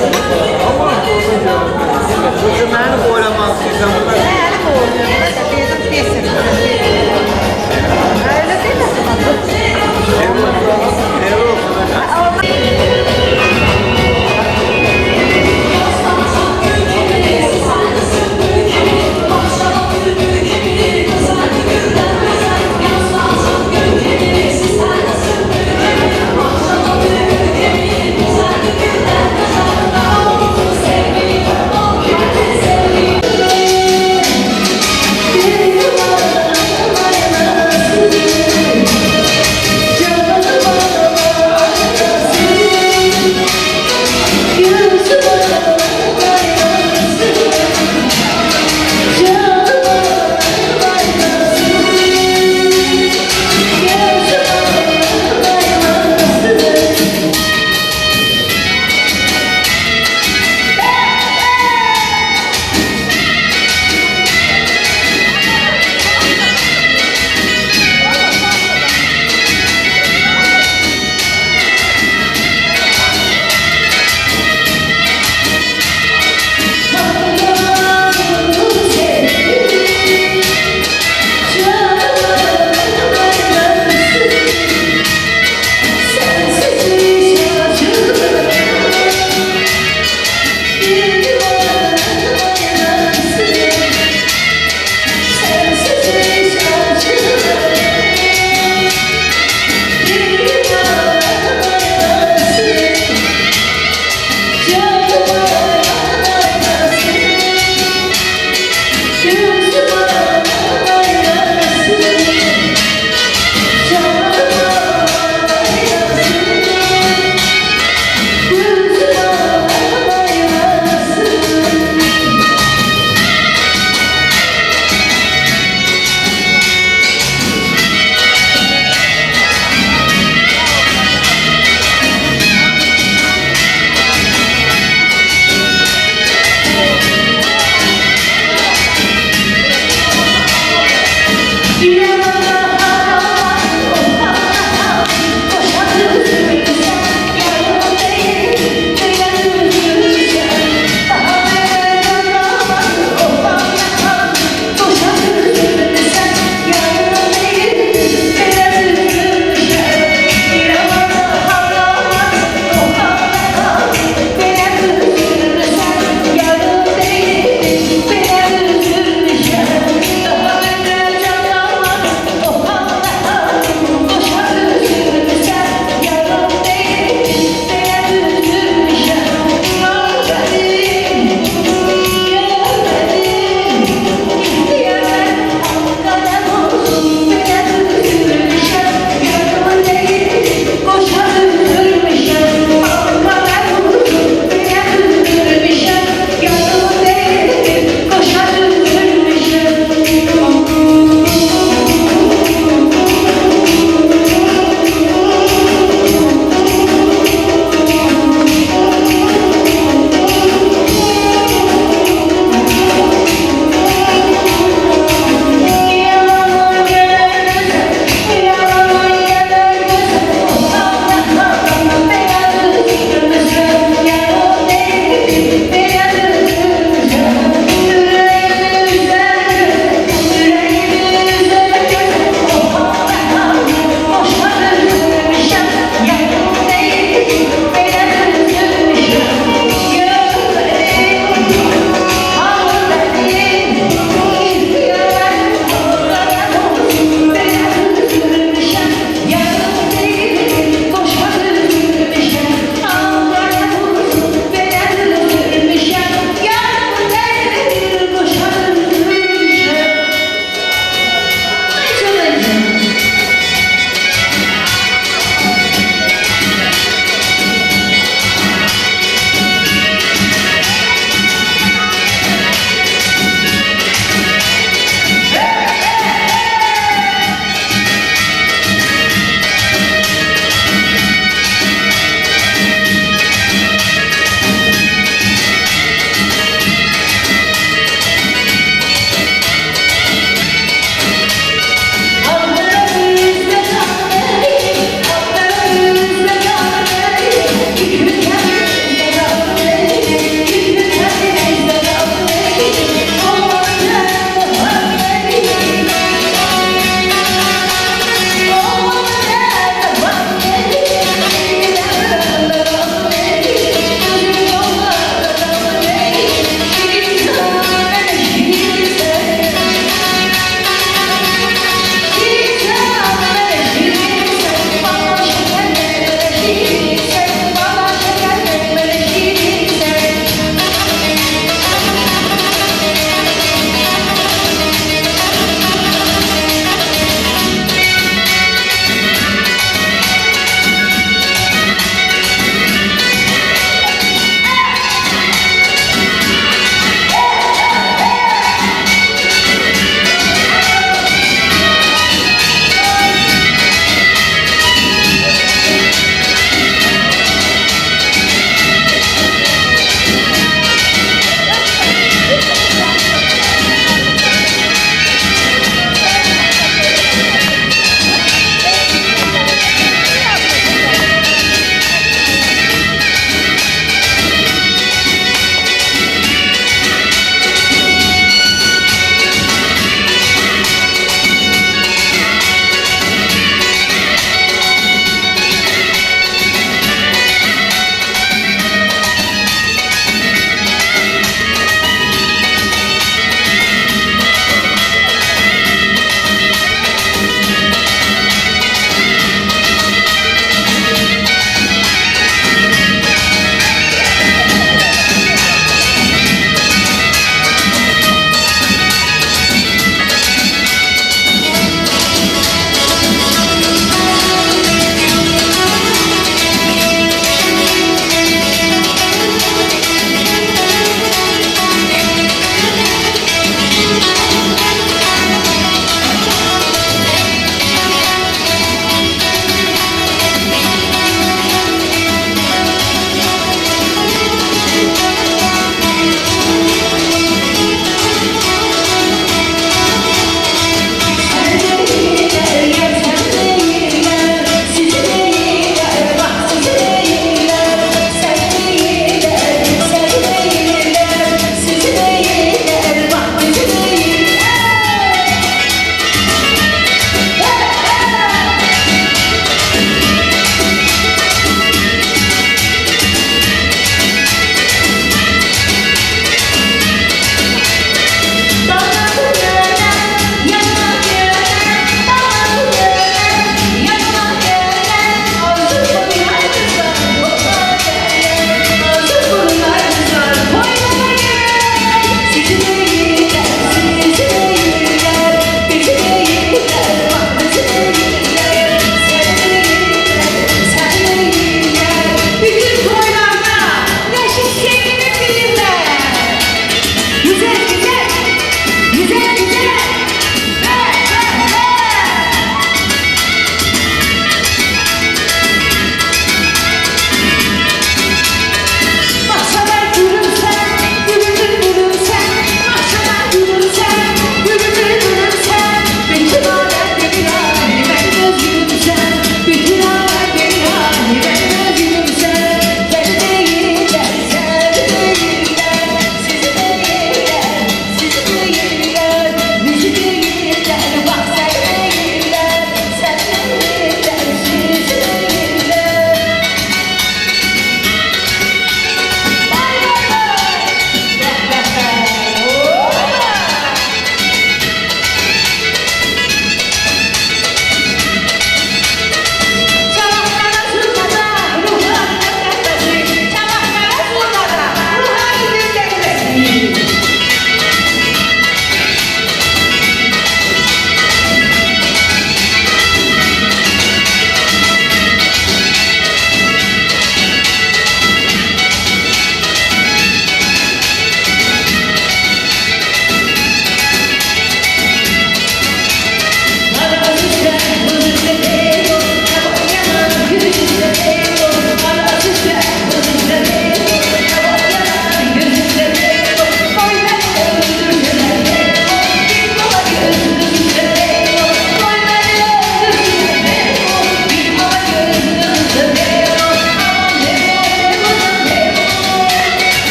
Bu məni boylamaq istəyirsən. Məni boylayır. Dedim desin. Öyle değil mi?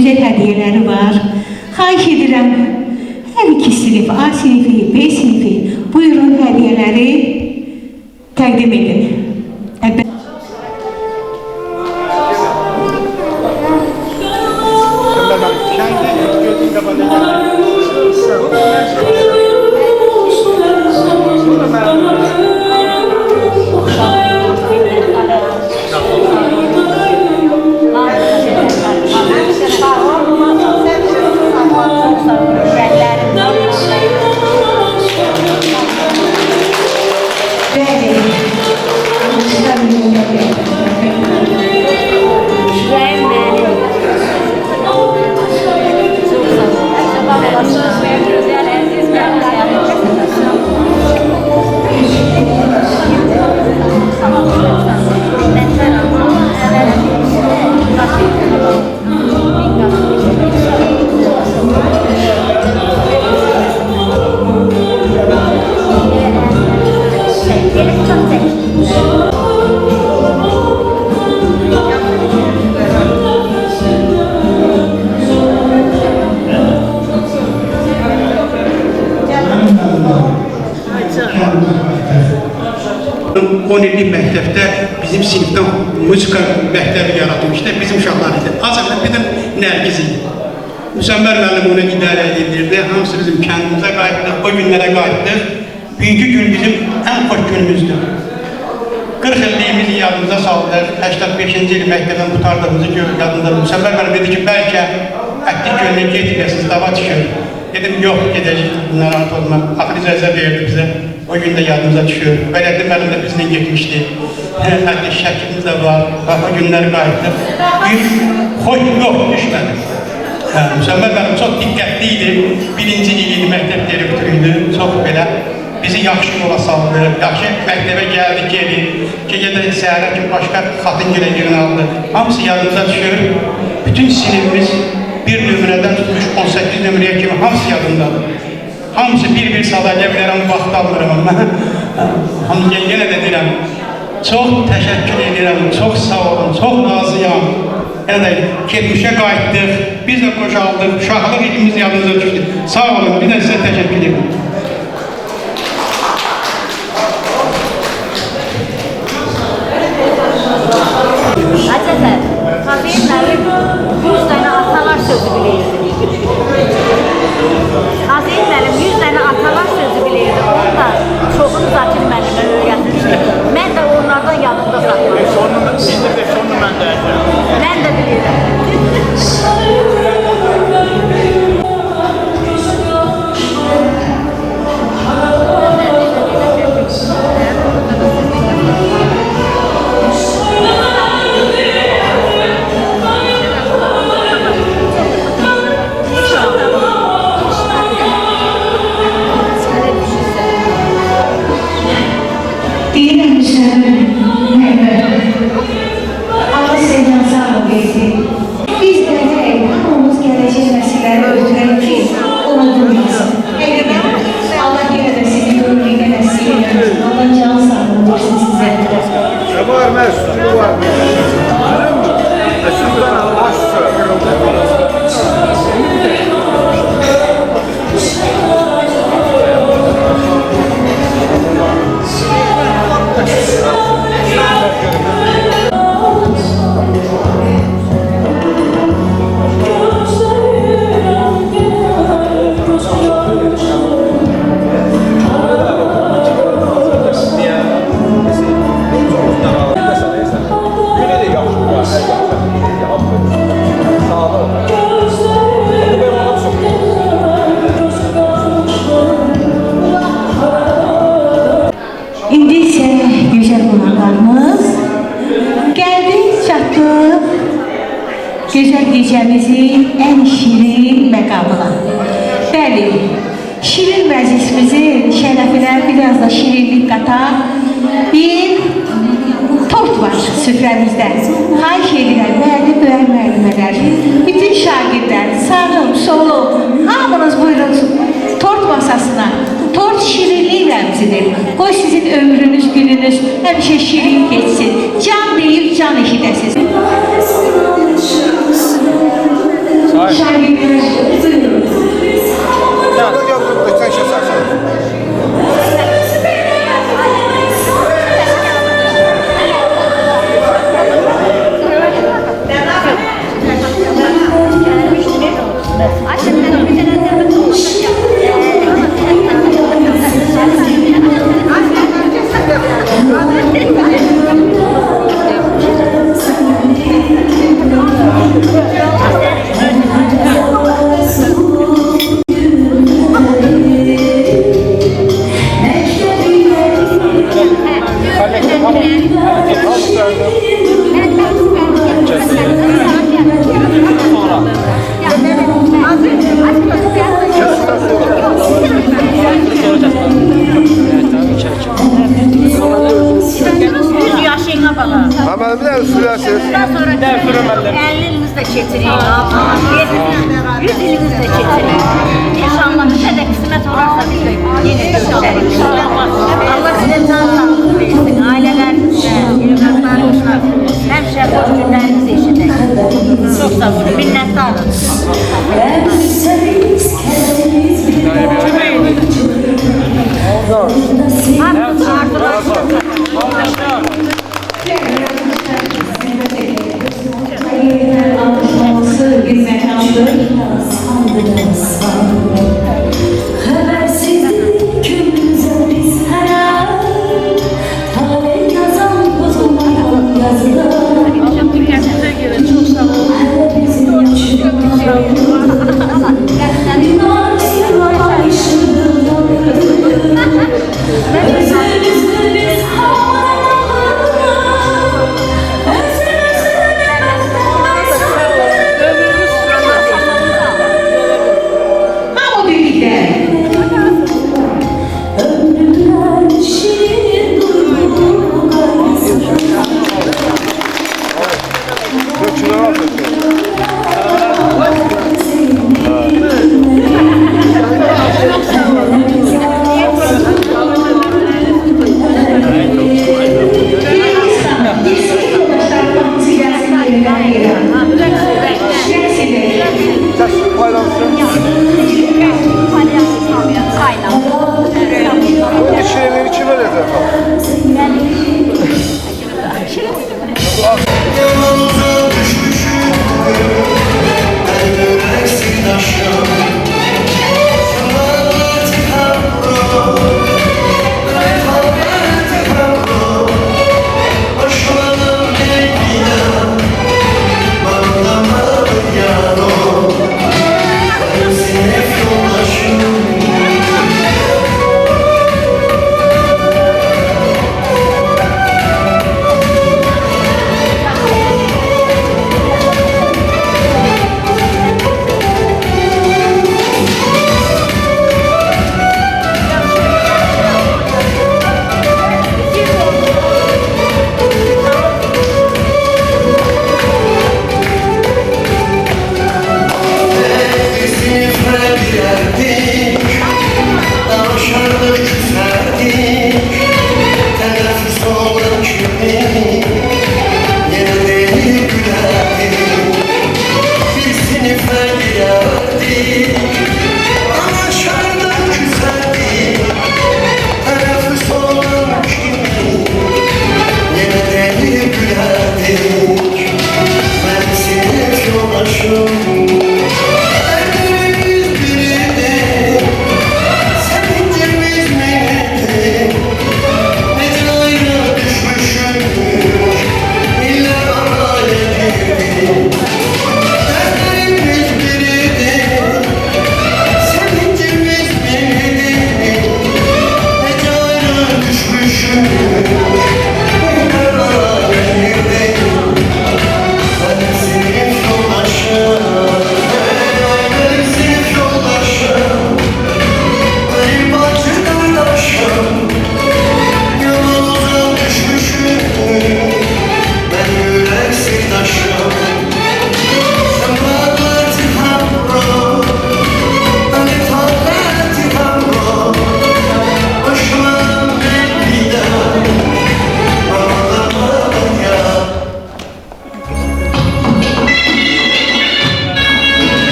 güzel hədiyələri var. Xahiş edirəm, hər iki sinif, A sinifi, B sinifi, buyurun hədiyələri təqdim edin. Məktəbdə bizim sinifdən muzika məktəbi yaratmışdı, bizim uşaqlar idi. Azəmdə bir də Nərgiz idi. Müsəmmər müəllim onu idarə edirdi, hamısı bizim kəndimizə qayıtdıq, o günlərə qayıtdıq. Bugünkü gün bizim ən xoş günümüzdür. 40 illiyimizi yadımıza saldıq, 85-ci il məktəbdən qutardığımızı yadımda. Müsəmmər müəllim dedi ki, bəlkə ətlik gölünə getməyəsiniz, dava düşür. Dedim, yox, gedəcək, bunlar artıq olmaq. Axır icazə verdi bizə. O gün də yadımıza düşür. Vələdli müəllim də bizlə getmişdi. Hətta şəklimiz də var. Bax, o günləri qayıtdıq. Bir xoş yox, düşmədi. Müsəmmər müəllim çox diqqətli idi. Birinci il məktəb direktoruydu. Çox belə bizi yaxşı yola saldı. Yaxşı məktəbə gəldi, geri. Gecədə səhərə kimi başqa xatın gilə yerini aldı. Hamısı yadımıza düşür. Bütün sinifimiz bir nömrədən tutmuş 18 nömrəyə kimi hamısı yadımdadır. Hamısı bir-bir sadəyə bilərəm, vaxt alırım. Yenə də deyirəm, çox təşəkkür edirəm, çox sağ olun, çox razıyam. Yenə də getmişə qayıtdıq, biz də qoşaldıq, uşaqlıq ilimiz yadımıza düşdü. Sağ olun, bir də sizə təşəkkür edirəm. Acəfər, Xafiyə müəllim 100 dənə atalar sözü bilirdi. Xafiyə müəllim 100 dənə atalar sözü bilirdi. Onu da çoxunu Zakir müəllimə öyrətmişdi. Mən də onlardan yanımda saxlamışdım. Sonunu mən də əcəm. Mən də bilirəm. Gözəl gecəmizin ən şirin məqamına. Bəli, şirin məclisimizin şərəfinə biraz da şirinlik qatan bir tort var süfrəmizdə. Xahiş edirəm, müəllim və müəllimələr, bütün şagirdlər, sağım, solum, hamınız buyurun tort masasına. Tort şirinlik rəmzidir. Qoy sizin ömrünüz, gününüz həmişə şirin geçsin. Can deyib, can eşidəsiniz. keçirik. 100 ilimiz də keçirik. İnşallah bizə də qismət olarsa biz də yeni görüşərik. Allah sizə can sağlığı versin. Ailələrinizlə, evlatlarınızla həmişə xoş günlərinizi eşidək. Çox sağ olun, minnətdarım. Bir mekandır, habersizlik kümüze biz her an tarih yazan bozulmayan yazılar. Kendinize göre çok sağ olun. Bizim yaşımız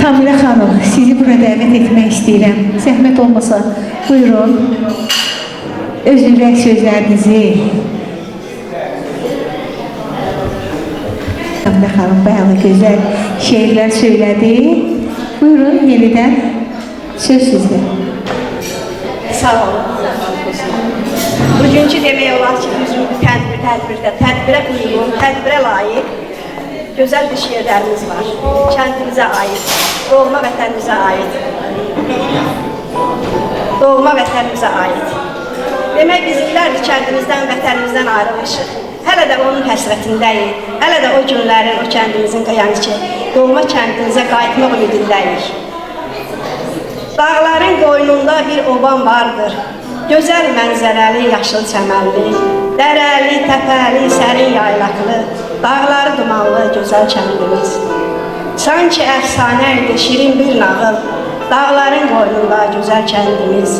Tamira xanım, sizi bura dəvət etmək istəyirəm. Zəhmət olmasa, buyurun. Öz ürək sözlərinizi. Tamira xanım bəyalı gözəl şeirlər söylədi. Buyurun, yenidən söz sizdə. Sağ olun. Bugünkü demək olar ki, bizim tədbirə uyğun, tədbirə layiq gözəl bir şeirlərimiz var. Kəndimizə aid, doğma vətənimizə aid. Doğma vətənimizə aid. Demək, biz illərdir kəndimizdən, vətənimizdən ayrılmışıq. Hələ də onun həsrətindəyik. Hələ də o günlərin, o kəndimizin yəni ki, doğma kəndimizə qayıtmaq ümidindəyik. Dağların qoynunda bir oban vardır. Gözəl mənzərəli, yaşıl çəmənli, dərəli, təpəli, sərin yaylaqlı, dağları dumanlı, gözəl kəndimiz. Sanki əfsanə idi, şirin bir nağıl, dağların qoynunda gözəl kəndimiz.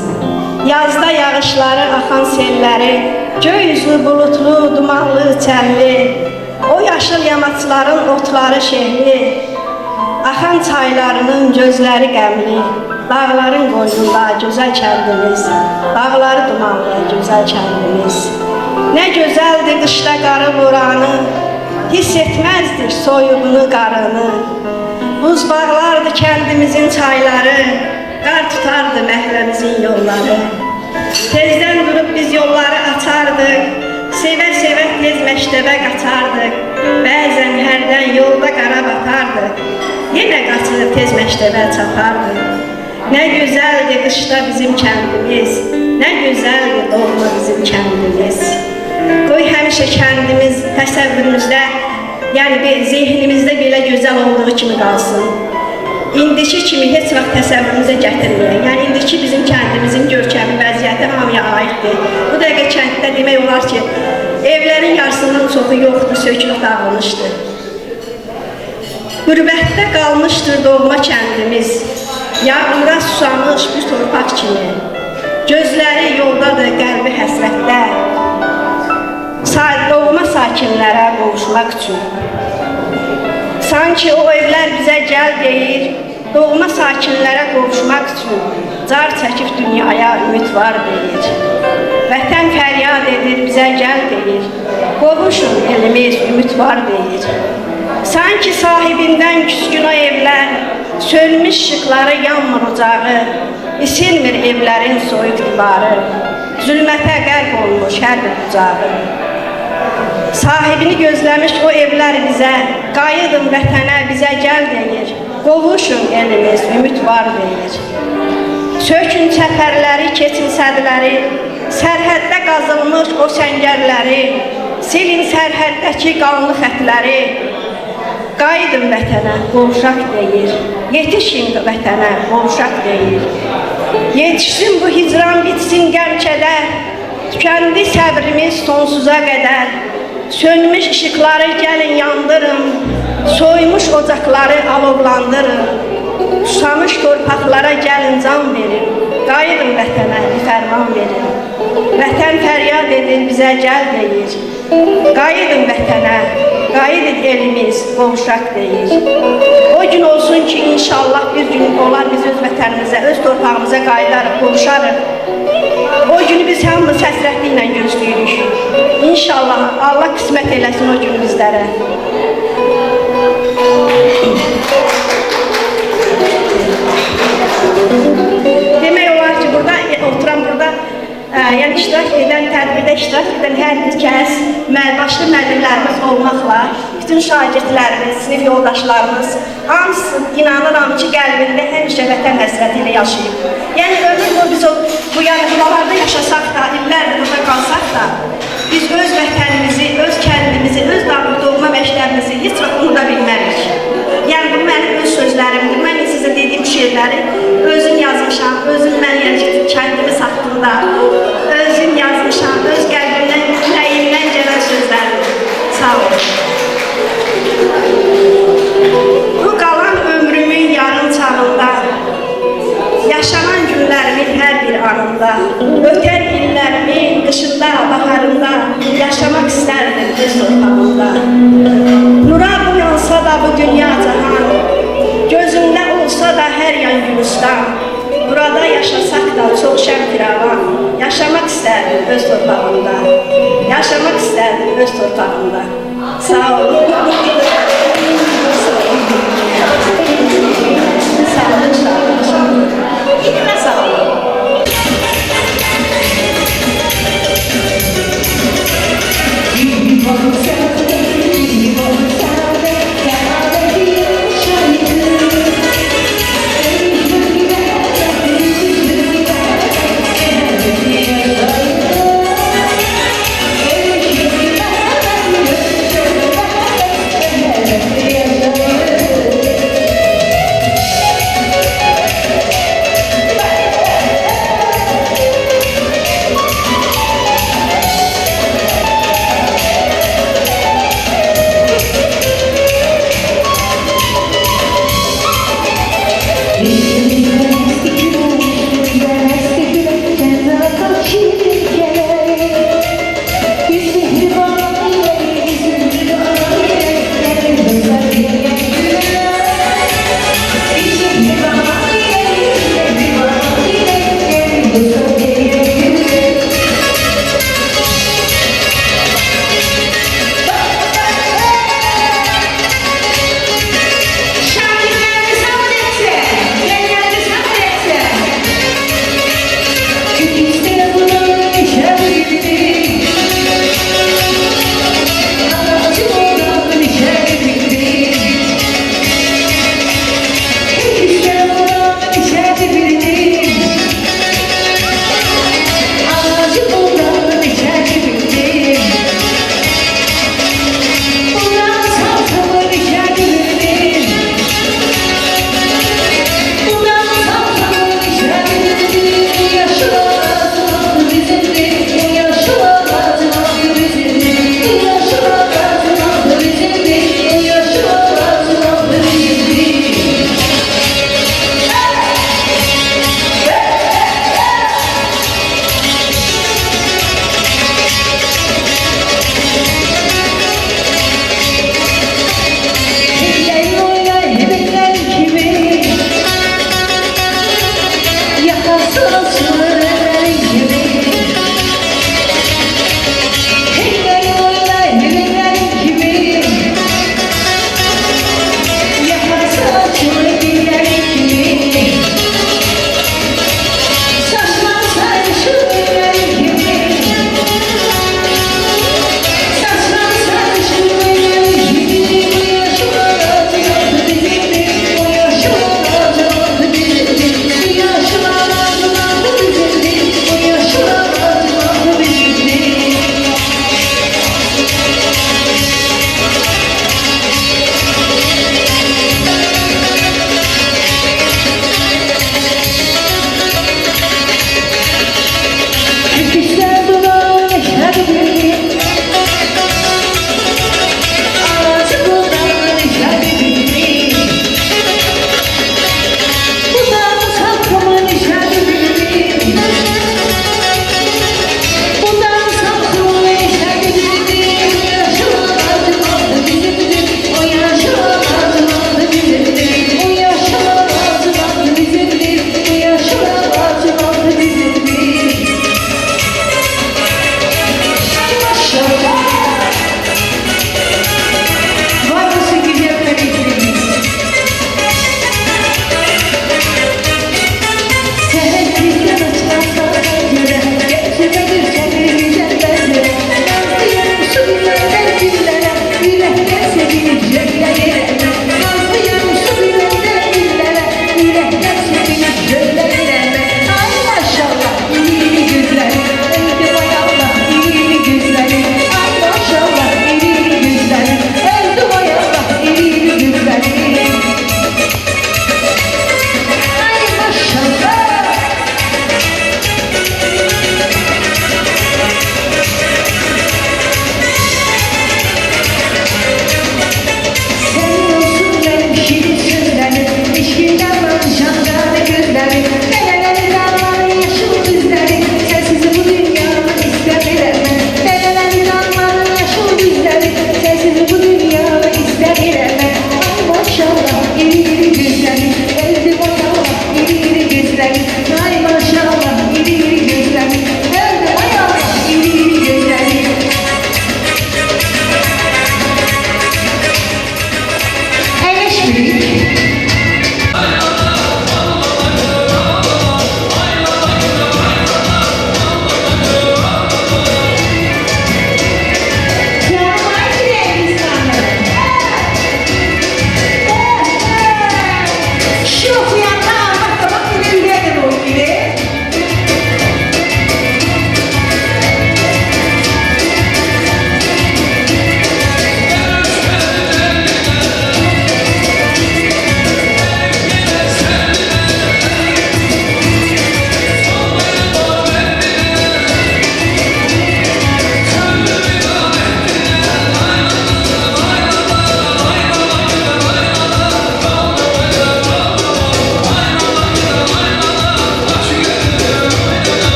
Yazda yağışları, axan selləri, göy üzlü, bulutlu, dumanlı, çəlli, o yaşıl yamaçların otları şehli, axan çaylarının gözləri qəmli, dağların qoynunda gözəl kəndimiz, dağları dumanlı, gözəl kəndimiz. Nə gözəldir qışda qarı boranı, hiss etməzdir soyuğunu, qarını. Buz bağlardı kəndimizin çayları, qar tutardı məhləmizin yolları. Tezdən durub biz yolları açardıq, sevə-sevə tez məktəbə qaçardıq. Bəzən hərdən yolda qara batardıq, yenə qaçıb tez məktəbə çatardıq. Nə gözəldir qışda bizim kəndimiz, nə gözəldir doğma bizim kəndimiz. Qoy həmişə kəndimiz təsəvvürümüzdə, yəni zehnimizdə belə gözəl olduğu kimi qalsın. İndiki kimi heç vaxt təsəvvürümüzə gətirməyək. Yəni indiki bizim kəndimizin görkəmi, vəziyyəti hamıya aiddir. Bu dəqiqə kənddə demək olar ki, evlərin yarısından çoxu yoxdur, sökülüb dağılmışdır. Qürbətdə qalmışdır doğma kəndimiz, yağmura susamış bir torpaq kimi. Gözləri yoldadır, qəlbi həsrətdə, doğma sakinlərə qovuşmaq üçün. Sanki o evlər bizə gəl deyir, doğma sakinlərə qovuşmaq üçün. Car çəkib dünyaya ümid var deyir. Vətən fəryad edir, bizə gəl deyir. Qovuşun elimiz, ümid var deyir. Sanki sahibindən küskün o evlər, sönmüş işıqları yanmır ocağı, isilmir evlərin soyuq divarı, zülmətə qərq olmuş hər bir bucağı. Sahibini gözləmiş o evlər bizə, qayıdın vətənə, bizə gəl deyir. Qovuşun elimiz, ümid var deyir. Sökün çəpərləri, keçin sədləri, sərhəddə qazılmış o səngərləri, silin sərhəddəki qanlı xətləri. Qayıdın vətənə, qovuşaq deyir. Yetişin vətənə, qovuşaq deyir. Yetişsin bu hicran, bitsin qəm-kədər, tükəndi səbrimiz sonsuza qədər. Sönmüş işıqları gəlin yandırın, soymuş ocaqları alovlandırın. Susamış torpaqlara gəlin can verin, qayıdın vətənə, fərman verin. Vətən fəryad edir, bizə gəl deyir. Qayıdın vətənə, qayıdın elimiz, qovuşaq deyir. O gün olsun ki, inşallah bir gün olar biz öz vətənimizə, öz torpağımıza qayıdarıq, qovuşarıq. O günü biz hamımız həsrətliklə gözləyirik. İnşallah Allah qismət eləsin o gün bizlərə. Demək olar ki, oturan burada yəni iştirak edən, tədbirdə iştirak edən hər bir kəs, başlı müəllimlərimiz olmaqla, bütün şagirdlərimiz, sinif yoldaşlarımız, hamısı inanıram ki, qəlbində həmişə vətən həsrəti ilə yaşayıb. Yəni ömür boyu biz bu buralarda yaşasaq da, illərdir burada qalsaq da, biz öz vətənimizi, öz kəndimizi, öz doğma məktəbimizi heç vaxt unuda bilmərik. Yəni bu mənim öz sözlərimdir. Mən sizə dediyim şeirləri özüm yazmışam, özüm mən kəndimiz haqqında, özüm yazmışam, öz qəlbimdən, ürəyimdən gələn sözlərimdir. Sağ olun. Bu qalan ömrümün yarım çağında, yaşanan günlərimin hər bir anında, ötən illərimin qışında, baharında yaşamaq istərdim öz torpağımda. Nura bu yansa da bu dünya cahan, gözümdə olsun bostan. Burada yaşasak da çox şən firavan. Yaşamaq istərdim öz torpağımda. Yaşamaq istərdim öz torpağımda. Sağ olun. Sağ olun. Sağ olun.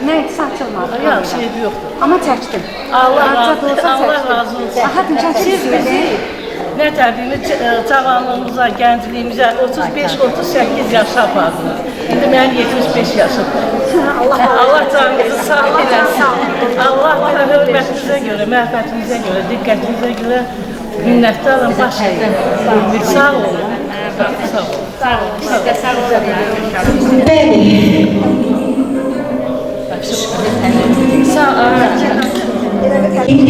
Nə etsə açılmadı. Yaxşı evi yoxdur. Amma çəkdim. Allah razı Azad olsa Allah çəkdim. razı olsun. Aha, Siz bizi nə təbiyimiz cavanlığımıza, gəncliyimizə 35-38 yaşa apardınız. İndi mənim 75 yaşımdır. Allah canınızı sağ eləsin. Allah hörmətinizə görə, məhbətinizə görə, diqqətinizə görə minnətdarım, baş əyim. Sağ olun. Sağ olun. Sağ olun. Biz də sağ olun. Bəli.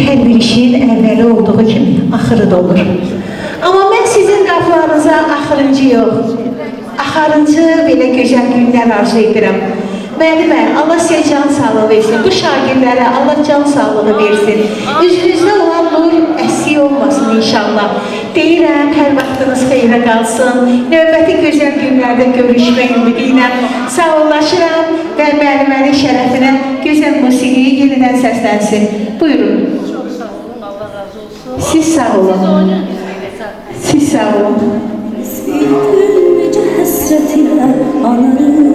Hər bir işin əvvəli olduğu kimi axırı da olur. Amma mən sizin qapılarınıza axırıncı yox, axarıncı belə gözəl günlər arzu edirəm. Müəllimə, Allah sizə can sağlığı versin, bu şagirdlərə Allah can sağlığı versin. Üzünüzdə olan nur əksik olmasın inşallah. Deyirəm, hər vaxtınız xeyrə qalsın. Növbəti gözəl günlərdə görüşmək ümidi ilə sağollaşıram və müəllimənin şərəfinə gözəl musiqi yenidən səslənsin. Buyurun. Çox sağ olun, Allah razı olsun. Siz sağ olun. Siz sağ olun. Necə həsrət ilə anarım